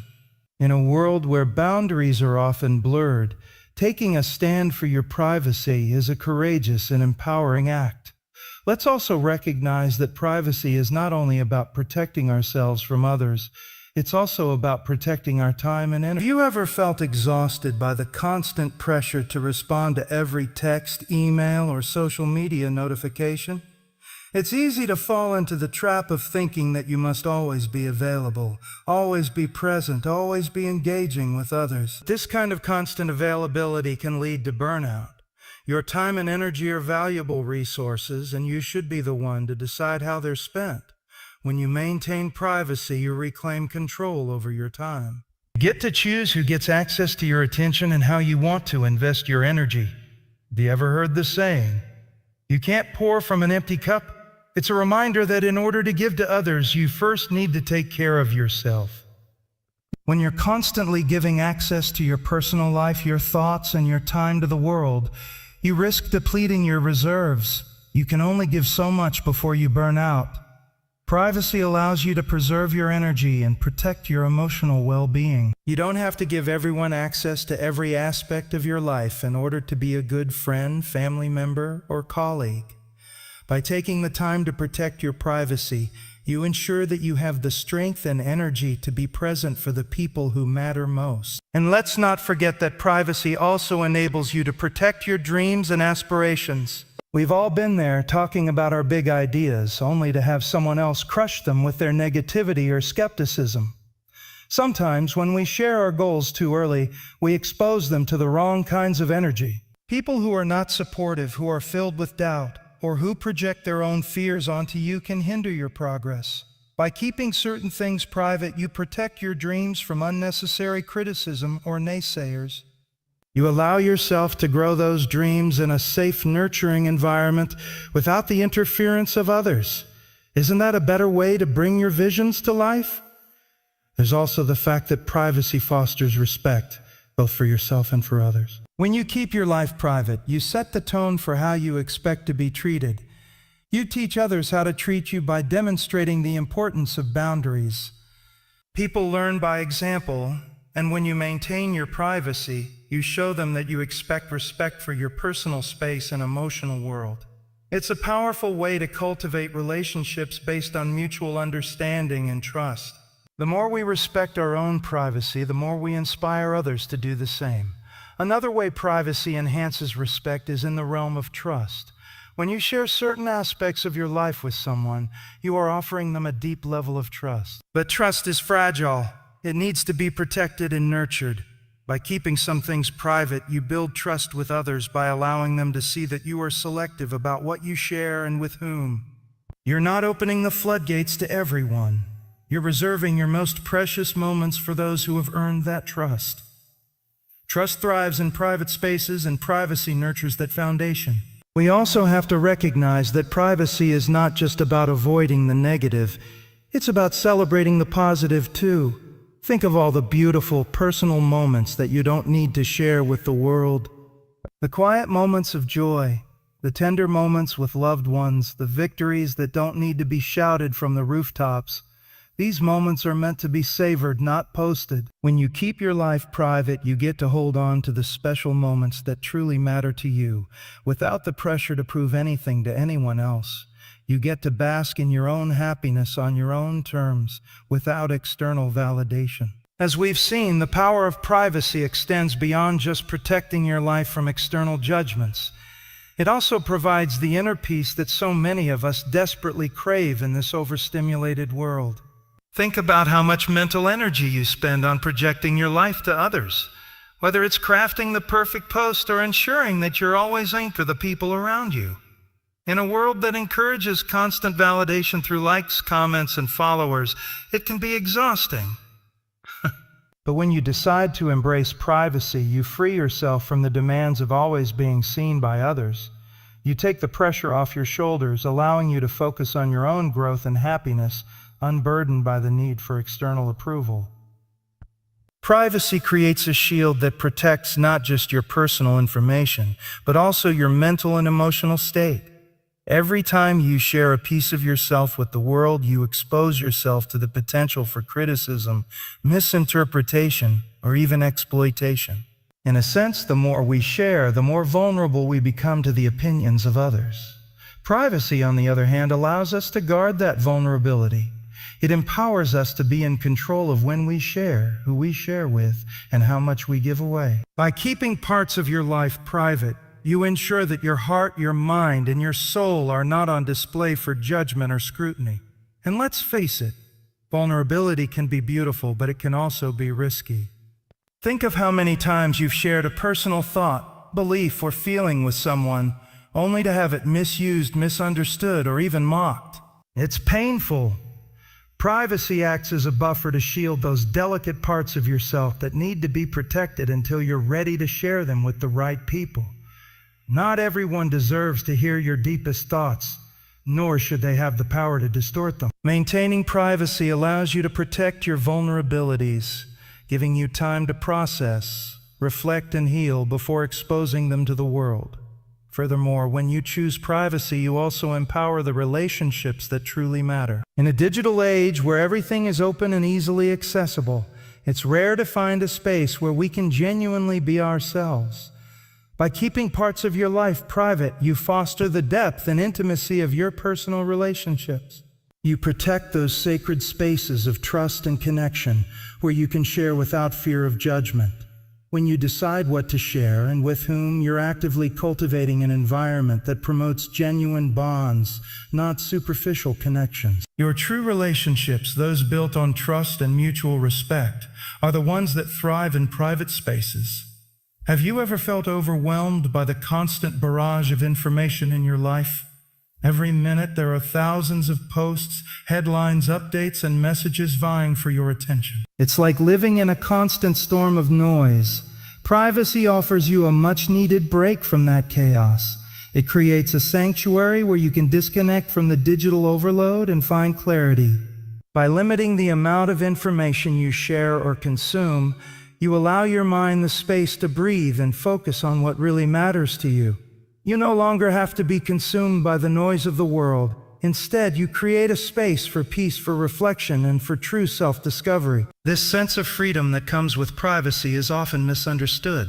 In a world where boundaries are often blurred, taking a stand for your privacy is a courageous and empowering act. Let's also recognize that privacy is not only about protecting ourselves from others, it's also about protecting our time and energy. Have you ever felt exhausted by the constant pressure to respond to every text, email, or social media notification? It's easy to fall into the trap of thinking that you must always be available, always be present, always be engaging with others. This kind of constant availability can lead to burnout. Your time and energy are valuable resources, and you should be the one to decide how they're spent. When you maintain privacy, you reclaim control over your time. You get to choose who gets access to your attention and how you want to invest your energy. Have you ever heard the saying, "You can't pour from an empty cup"? It's a reminder that in order to give to others, you first need to take care of yourself. When you're constantly giving access to your personal life, your thoughts, and your time to the world, you risk depleting your reserves. You can only give so much before you burn out. Privacy allows you to preserve your energy and protect your emotional well-being. You don't have to give everyone access to every aspect of your life in order to be a good friend, family member, or colleague. By taking the time to protect your privacy, you ensure that you have the strength and energy to be present for the people who matter most. And let's not forget that privacy also enables you to protect your dreams and aspirations. We've all been there, talking about our big ideas, only to have someone else crush them with their negativity or skepticism. Sometimes, when we share our goals too early, we expose them to the wrong kinds of energy. People who are not supportive, who are filled with doubt, or who project their own fears onto you can hinder your progress. By keeping certain things private, you protect your dreams from unnecessary criticism or naysayers. You allow yourself to grow those dreams in a safe, nurturing environment without the interference of others. Isn't that a better way to bring your visions to life? There's also the fact that privacy fosters respect, both for yourself and for others. When you keep your life private, you set the tone for how you expect to be treated. You teach others how to treat you by demonstrating the importance of boundaries. People learn by example, and when you maintain your privacy, you show them that you expect respect for your personal space and emotional world. It's a powerful way to cultivate relationships based on mutual understanding and trust. The more we respect our own privacy, the more we inspire others to do the same. Another way privacy enhances respect is in the realm of trust. When you share certain aspects of your life with someone, you are offering them a deep level of trust. But trust is fragile. It needs to be protected and nurtured. By keeping some things private, you build trust with others by allowing them to see that you are selective about what you share and with whom. You're not opening the floodgates to everyone. You're reserving your most precious moments for those who have earned that trust. Trust thrives in private spaces, and privacy nurtures that foundation. We also have to recognize that privacy is not just about avoiding the negative. It's about celebrating the positive too. Think of all the beautiful, personal moments that you don't need to share with the world. The quiet moments of joy, the tender moments with loved ones, the victories that don't need to be shouted from the rooftops. These moments are meant to be savored, not posted. When you keep your life private, you get to hold on to the special moments that truly matter to you, without the pressure to prove anything to anyone else. You get to bask in your own happiness on your own terms, without external validation. As we've seen, the power of privacy extends beyond just protecting your life from external judgments. It also provides the inner peace that so many of us desperately crave in this overstimulated world. Think about how much mental energy you spend on projecting your life to others, whether it's crafting the perfect post or ensuring that you're always linked to the people around you. In a world that encourages constant validation through likes, comments, and followers, it can be exhausting. But when you decide to embrace privacy, you free yourself from the demands of always being seen by others. You take the pressure off your shoulders, allowing you to focus on your own growth and happiness, unburdened by the need for external approval. Privacy creates a shield that protects not just your personal information, but also your mental and emotional state. Every time you share a piece of yourself with the world, you expose yourself to the potential for criticism, misinterpretation, or even exploitation. In a sense, the more we share, the more vulnerable we become to the opinions of others. Privacy, on the other hand, allows us to guard that vulnerability. It empowers us to be in control of when we share, who we share with, and how much we give away. By keeping parts of your life private, you ensure that your heart, your mind, and your soul are not on display for judgment or scrutiny. And let's face it, vulnerability can be beautiful, but it can also be risky. Think of how many times you've shared a personal thought, belief, or feeling with someone, only to have it misused, misunderstood, or even mocked. It's painful. Privacy acts as a buffer to shield those delicate parts of yourself that need to be protected until you're ready to share them with the right people. Not everyone deserves to hear your deepest thoughts, nor should they have the power to distort them. Maintaining privacy allows you to protect your vulnerabilities, giving you time to process, reflect, and heal before exposing them to the world. Furthermore, when you choose privacy, you also empower the relationships that truly matter. In a digital age where everything is open and easily accessible, it's rare to find a space where we can genuinely be ourselves. By keeping parts of your life private, you foster the depth and intimacy of your personal relationships. You protect those sacred spaces of trust and connection where you can share without fear of judgment. When you decide what to share and with whom, you're actively cultivating an environment that promotes genuine bonds, not superficial connections. Your true relationships, those built on trust and mutual respect, are the ones that thrive in private spaces. Have you ever felt overwhelmed by the constant barrage of information in your life? Every minute there are thousands of posts, headlines, updates, and messages vying for your attention. It's like living in a constant storm of noise. Privacy offers you a much-needed break from that chaos. It creates a sanctuary where you can disconnect from the digital overload and find clarity. By limiting the amount of information you share or consume, you allow your mind the space to breathe and focus on what really matters to you. You no longer have to be consumed by the noise of the world. Instead, you create a space for peace, for reflection, and for true self-discovery. This sense of freedom that comes with privacy is often misunderstood.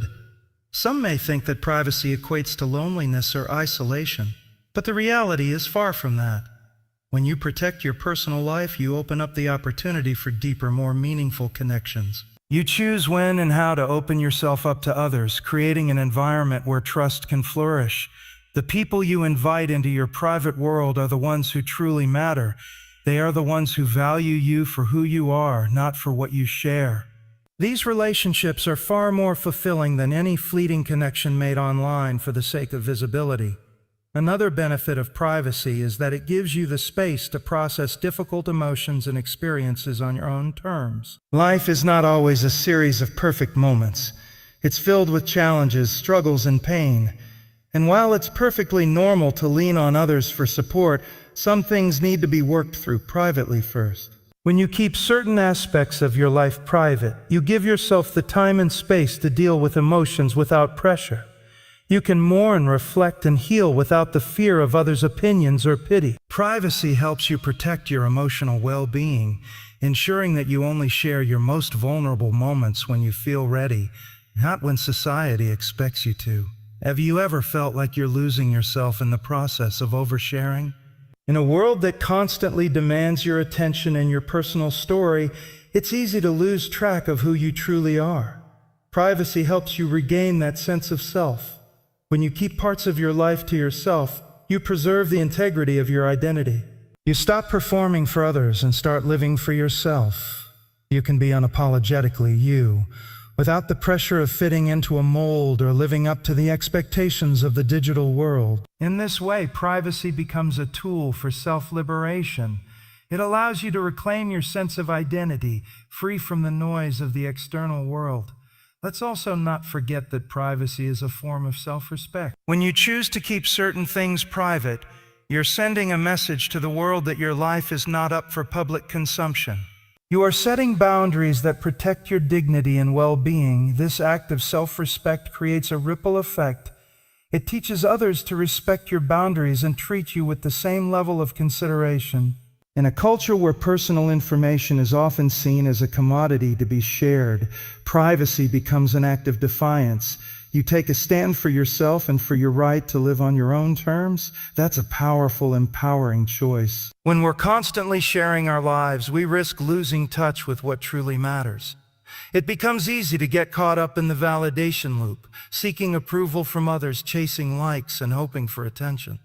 Some may think that privacy equates to loneliness or isolation, but the reality is far from that. When you protect your personal life, you open up the opportunity for deeper, more meaningful connections. You choose when and how to open yourself up to others, creating an environment where trust can flourish. The people you invite into your private world are the ones who truly matter. They are the ones who value you for who you are, not for what you share. These relationships are far more fulfilling than any fleeting connection made online for the sake of visibility. Another benefit of privacy is that it gives you the space to process difficult emotions and experiences on your own terms. Life is not always a series of perfect moments. It's filled with challenges, struggles, and pain. And while it's perfectly normal to lean on others for support, some things need to be worked through privately first. When you keep certain aspects of your life private, you give yourself the time and space to deal with emotions without pressure. You can mourn, reflect, and heal without the fear of others' opinions or pity. Privacy helps you protect your emotional well-being, ensuring that you only share your most vulnerable moments when you feel ready, not when society expects you to. Have you ever felt like you're losing yourself in the process of oversharing? In a world that constantly demands your attention and your personal story, it's easy to lose track of who you truly are. Privacy helps you regain that sense of self. When you keep parts of your life to yourself, you preserve the integrity of your identity. You stop performing for others and start living for yourself. You can be unapologetically you, without the pressure of fitting into a mold or living up to the expectations of the digital world. In this way, privacy becomes a tool for self-liberation. It allows you to reclaim your sense of identity, free from the noise of the external world. Let's also not forget that privacy is a form of self-respect. When you choose to keep certain things private, you're sending a message to the world that your life is not up for public consumption. You are setting boundaries that protect your dignity and well-being. This act of self-respect creates a ripple effect. It teaches others to respect your boundaries and treat you with the same level of consideration. In a culture where personal information is often seen as a commodity to be shared, privacy becomes an act of defiance. You take a stand for yourself and for your right to live on your own terms. That's a powerful, empowering choice. When we're constantly sharing our lives, we risk losing touch with what truly matters. It becomes easy to get caught up in the validation loop, seeking approval from others, chasing likes, and hoping for attention.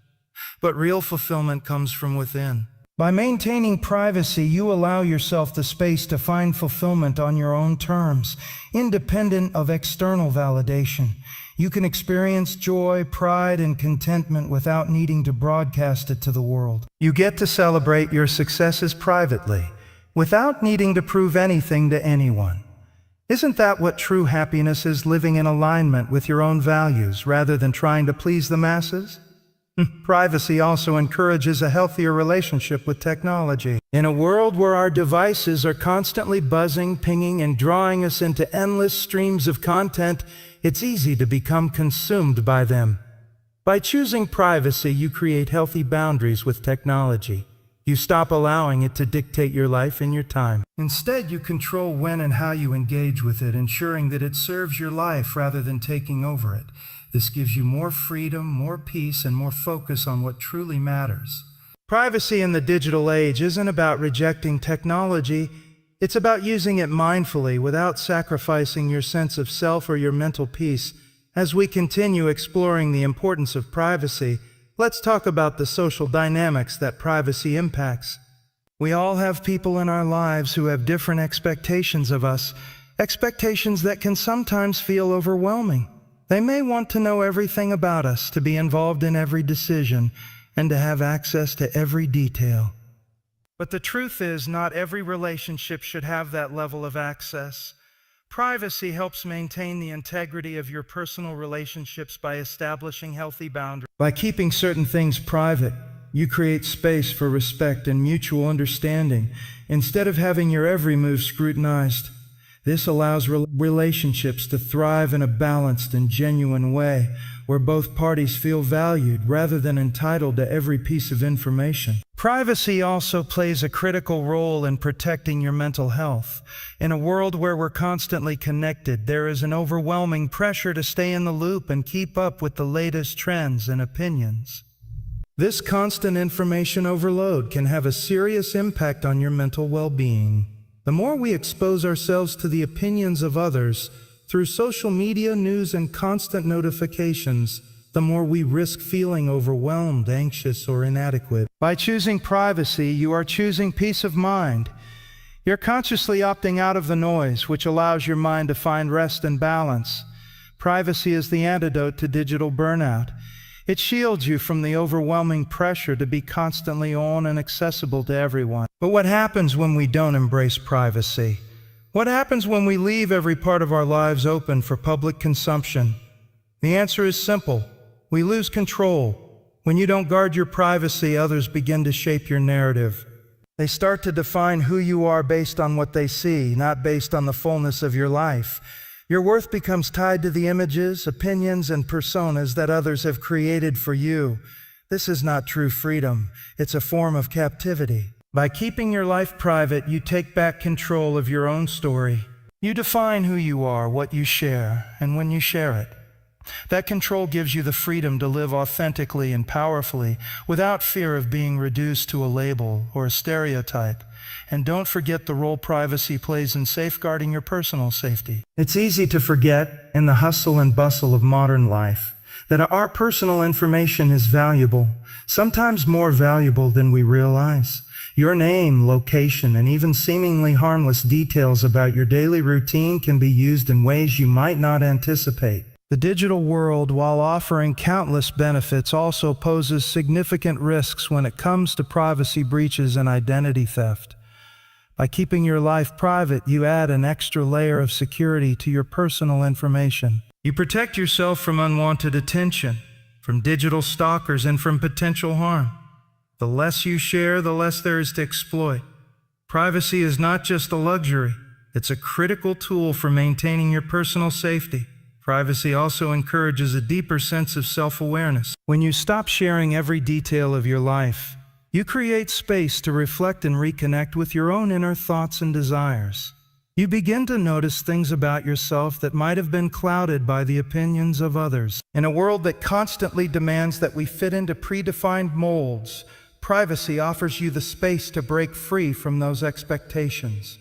But real fulfillment comes from within. By maintaining privacy, you allow yourself the space to find fulfillment on your own terms, independent of external validation. You can experience joy, pride, and contentment without needing to broadcast it to the world. You get to celebrate your successes privately, without needing to prove anything to anyone. Isn't that what true happiness is, living in alignment with your own values rather than trying to please the masses? Privacy also encourages a healthier relationship with technology. In a world where our devices are constantly buzzing, pinging, and drawing us into endless streams of content, it's easy to become consumed by them. By choosing privacy, you create healthy boundaries with technology. You stop allowing it to dictate your life and your time. Instead, you control when and how you engage with it, ensuring that it serves your life rather than taking over it. This gives you more freedom, more peace, and more focus on what truly matters. Privacy in the digital age isn't about rejecting technology. It's about using it mindfully without sacrificing your sense of self or your mental peace. As we continue exploring the importance of privacy, let's talk about the social dynamics that privacy impacts. We all have people in our lives who have different expectations of us, expectations that can sometimes feel overwhelming. They may want to know everything about us, to be involved in every decision, and to have access to every detail. But the truth is, not every relationship should have that level of access. Privacy helps maintain the integrity of your personal relationships by establishing healthy boundaries. By keeping certain things private, you create space for respect and mutual understanding, instead of having your every move scrutinized. This allows relationships to thrive in a balanced and genuine way, where both parties feel valued rather than entitled to every piece of information. Privacy also plays a critical role in protecting your mental health. In a world where we're constantly connected, there is an overwhelming pressure to stay in the loop and keep up with the latest trends and opinions. This constant information overload can have a serious impact on your mental well-being. The more we expose ourselves to the opinions of others through social media, news, and constant notifications, the more we risk feeling overwhelmed, anxious, or inadequate. By choosing privacy, you are choosing peace of mind. You're consciously opting out of the noise, which allows your mind to find rest and balance. Privacy is the antidote to digital burnout. It shields you from the overwhelming pressure to be constantly on and accessible to everyone. But what happens when we don't embrace privacy? What happens when we leave every part of our lives open for public consumption? The answer is simple. We lose control. When you don't guard your privacy, others begin to shape your narrative. They start to define who you are based on what they see, not based on the fullness of your life. Your worth becomes tied to the images, opinions, and personas that others have created for you. This is not true freedom. It's a form of captivity. By keeping your life private, you take back control of your own story. You define who you are, what you share, and when you share it. That control gives you the freedom to live authentically and powerfully without fear of being reduced to a label or a stereotype. And don't forget the role privacy plays in safeguarding your personal safety. It's easy to forget, in the hustle and bustle of modern life, that our personal information is valuable, sometimes more valuable than we realize. Your name, location, and even seemingly harmless details about your daily routine can be used in ways you might not anticipate. The digital world, while offering countless benefits, also poses significant risks when it comes to privacy breaches and identity theft. By keeping your life private, you add an extra layer of security to your personal information. You protect yourself from unwanted attention, from digital stalkers, and from potential harm. The less you share, the less there is to exploit. Privacy is not just a luxury, it's a critical tool for maintaining your personal safety. Privacy also encourages a deeper sense of self-awareness. When you stop sharing every detail of your life, you create space to reflect and reconnect with your own inner thoughts and desires. You begin to notice things about yourself that might have been clouded by the opinions of others. In a world that constantly demands that we fit into predefined molds, privacy offers you the space to break free from those expectations.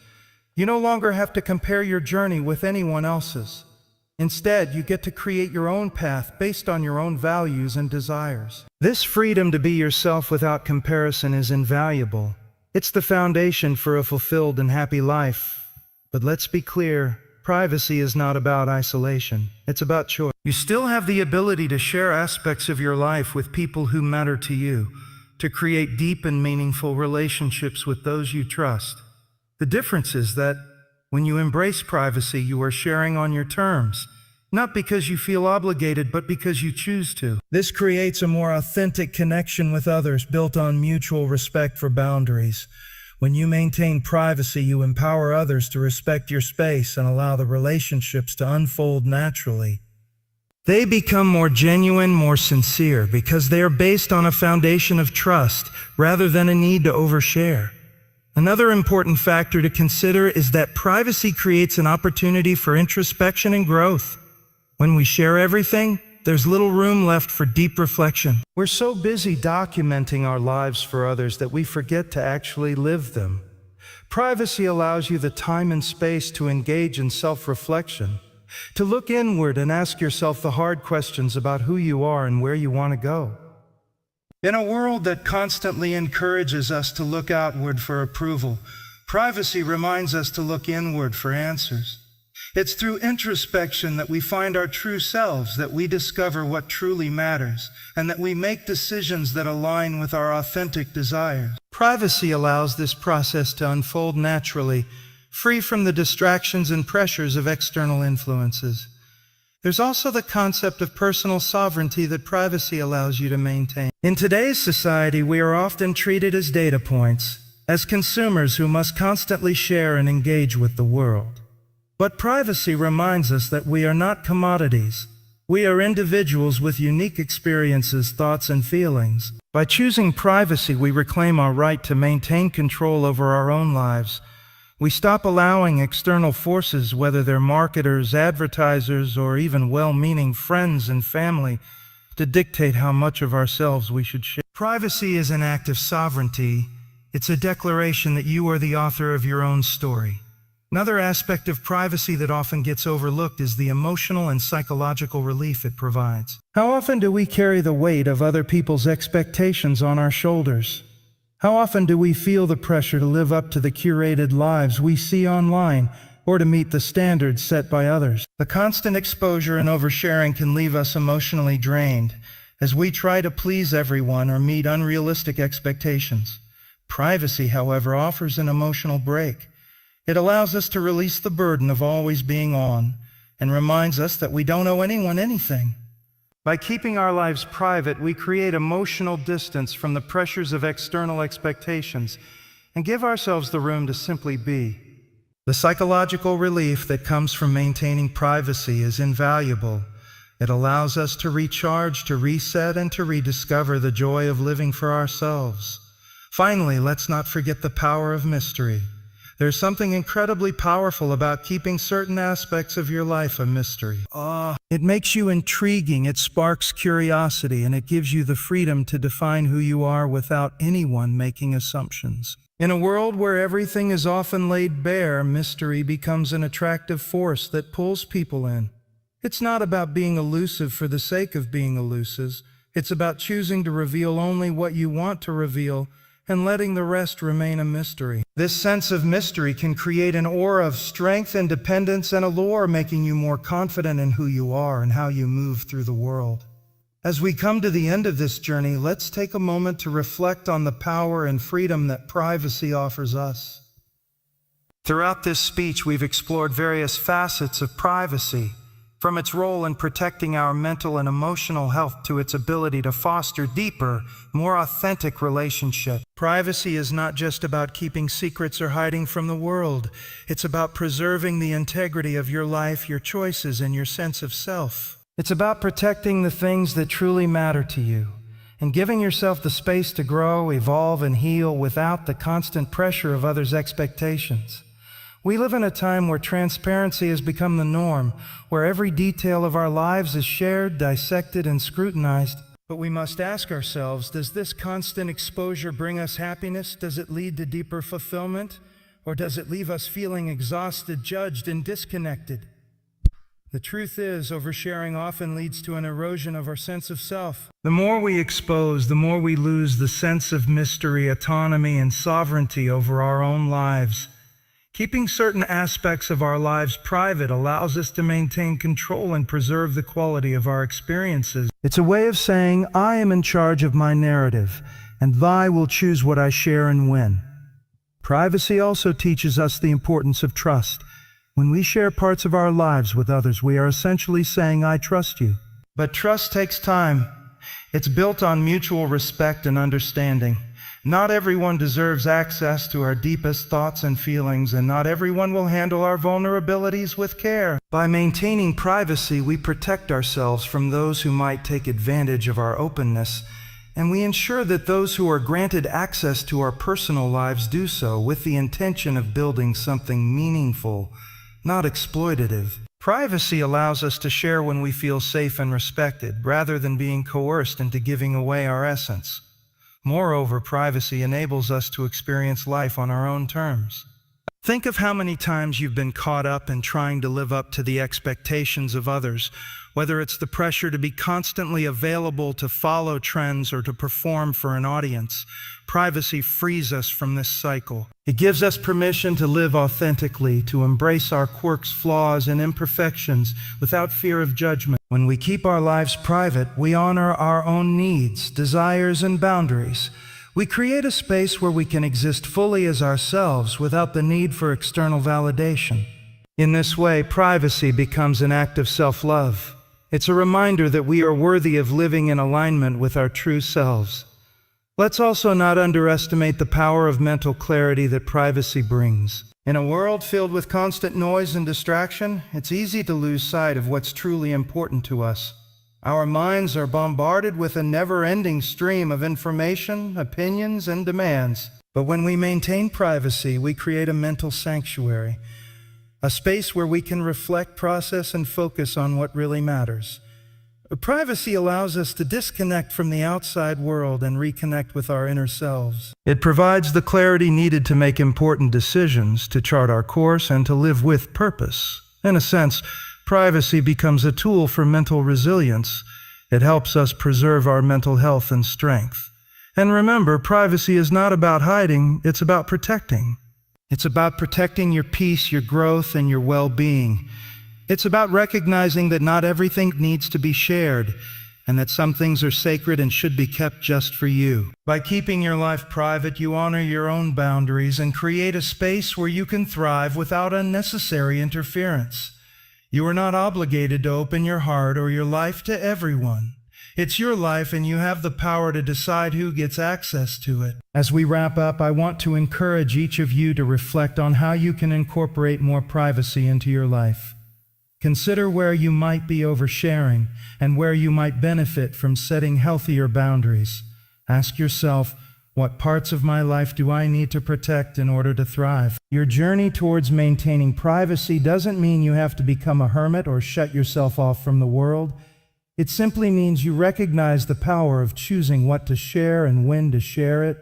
You no longer have to compare your journey with anyone else's. Instead, you get to create your own path based on your own values and desires. This freedom to be yourself without comparison is invaluable. It's the foundation for a fulfilled and happy life. But let's be clear, privacy is not about isolation. It's about choice. You still have the ability to share aspects of your life with people who matter to you, to create deep and meaningful relationships with those you trust. The difference is that when you embrace privacy, you are sharing on your terms, not because you feel obligated, but because you choose to. This creates a more authentic connection with others built on mutual respect for boundaries. When you maintain privacy, you empower others to respect your space and allow the relationships to unfold naturally. They become more genuine, more sincere, because they are based on a foundation of trust rather than a need to overshare. Another important factor to consider is that privacy creates an opportunity for introspection and growth. When we share everything, there's little room left for deep reflection. We're so busy documenting our lives for others that we forget to actually live them. Privacy allows you the time and space to engage in self-reflection, to look inward and ask yourself the hard questions about who you are and where you want to go. In a world that constantly encourages us to look outward for approval, privacy reminds us to look inward for answers. It's through introspection that we find our true selves, that we discover what truly matters, and that we make decisions that align with our authentic desires. Privacy allows this process to unfold naturally, free from the distractions and pressures of external influences. There's also the concept of personal sovereignty that privacy allows you to maintain. In today's society, we are often treated as data points, as consumers who must constantly share and engage with the world. But privacy reminds us that we are not commodities. We are individuals with unique experiences, thoughts, and feelings. By choosing privacy, we reclaim our right to maintain control over our own lives. We stop allowing external forces, whether they're marketers, advertisers, or even well-meaning friends and family, to dictate how much of ourselves we should share. Privacy is an act of sovereignty. It's a declaration that you are the author of your own story. Another aspect of privacy that often gets overlooked is the emotional and psychological relief it provides. How often do we carry the weight of other people's expectations on our shoulders? How often do we feel the pressure to live up to the curated lives we see online, or to meet the standards set by others? The constant exposure and oversharing can leave us emotionally drained as we try to please everyone or meet unrealistic expectations. Privacy, however, offers an emotional break. It allows us to release the burden of always being on and reminds us that we don't owe anyone anything. By keeping our lives private, we create emotional distance from the pressures of external expectations and give ourselves the room to simply be. The psychological relief that comes from maintaining privacy is invaluable. It allows us to recharge, to reset, and to rediscover the joy of living for ourselves. Finally, let's not forget the power of mystery. There's something incredibly powerful about keeping certain aspects of your life a mystery. It makes you intriguing, it sparks curiosity, and it gives you the freedom to define who you are without anyone making assumptions. In a world where everything is often laid bare, mystery becomes an attractive force that pulls people in. It's not about being elusive for the sake of being elusive. It's about choosing to reveal only what you want to reveal and letting the rest remain a mystery. This sense of mystery can create an aura of strength, independence, and allure, making you more confident in who you are and how you move through the world. As we come to the end of this journey, let's take a moment to reflect on the power and freedom that privacy offers us. Throughout this speech, we've explored various facets of privacy, from its role in protecting our mental and emotional health to its ability to foster deeper, more authentic relationships. Privacy is not just about keeping secrets or hiding from the world. It's about preserving the integrity of your life, your choices, and your sense of self. It's about protecting the things that truly matter to you and giving yourself the space to grow, evolve, and heal without the constant pressure of others' expectations. We live in a time where transparency has become the norm, where every detail of our lives is shared, dissected, and scrutinized. But we must ask ourselves, does this constant exposure bring us happiness? Does it lead to deeper fulfillment? Or does it leave us feeling exhausted, judged, and disconnected? The truth is, oversharing often leads to an erosion of our sense of self. The more we expose, the more we lose the sense of mystery, autonomy, and sovereignty over our own lives. Keeping certain aspects of our lives private allows us to maintain control and preserve the quality of our experiences. It's a way of saying, I am in charge of my narrative, and I will choose what I share and when. Privacy also teaches us the importance of trust. When we share parts of our lives with others, we are essentially saying, I trust you. But trust takes time. It's built on mutual respect and understanding. Not everyone deserves access to our deepest thoughts and feelings, and not everyone will handle our vulnerabilities with care. By maintaining privacy, we protect ourselves from those who might take advantage of our openness, and we ensure that those who are granted access to our personal lives do so with the intention of building something meaningful, not exploitative. Privacy allows us to share when we feel safe and respected, rather than being coerced into giving away our essence. Moreover, privacy enables us to experience life on our own terms. Think of how many times you've been caught up in trying to live up to the expectations of others, whether it's the pressure to be constantly available, to follow trends, or to perform for an audience. Privacy frees us from this cycle. It gives us permission to live authentically, to embrace our quirks, flaws, and imperfections without fear of judgment. When we keep our lives private, we honor our own needs, desires, and boundaries. We create a space where we can exist fully as ourselves without the need for external validation. In this way, privacy becomes an act of self-love. It's a reminder that we are worthy of living in alignment with our true selves. Let's also not underestimate the power of mental clarity that privacy brings. In a world filled with constant noise and distraction, it's easy to lose sight of what's truly important to us. Our minds are bombarded with a never-ending stream of information, opinions, and demands. But when we maintain privacy, we create a mental sanctuary, a space where we can reflect, process, and focus on what really matters. Privacy allows us to disconnect from the outside world and reconnect with our inner selves. It provides the clarity needed to make important decisions, to chart our course, and to live with purpose. In a sense, privacy becomes a tool for mental resilience. It helps us preserve our mental health and strength. And remember, privacy is not about hiding, it's about protecting. It's about protecting your peace, your growth, and your well-being. It's about recognizing that not everything needs to be shared, and that some things are sacred and should be kept just for you. By keeping your life private, you honor your own boundaries and create a space where you can thrive without unnecessary interference. You are not obligated to open your heart or your life to everyone. It's your life, and you have the power to decide who gets access to it. As we wrap up, I want to encourage each of you to reflect on how you can incorporate more privacy into your life. Consider where you might be oversharing and where you might benefit from setting healthier boundaries. Ask yourself, what parts of my life do I need to protect in order to thrive? Your journey towards maintaining privacy doesn't mean you have to become a hermit or shut yourself off from the world. It simply means you recognize the power of choosing what to share and when to share it.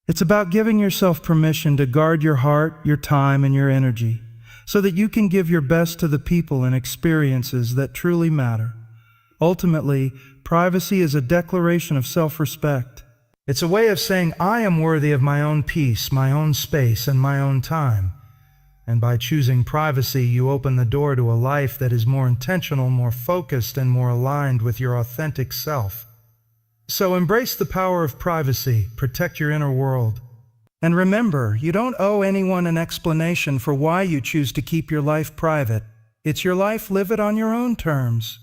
It's about giving yourself permission to guard your heart, your time, and your energy, so that you can give your best to the people and experiences that truly matter. Ultimately, privacy is a declaration of self-respect. It's a way of saying, I am worthy of my own peace, my own space, and my own time. And by choosing privacy, you open the door to a life that is more intentional, more focused, and more aligned with your authentic self. So embrace the power of privacy, protect your inner world. And remember, you don't owe anyone an explanation for why you choose to keep your life private. It's your life, live it on your own terms.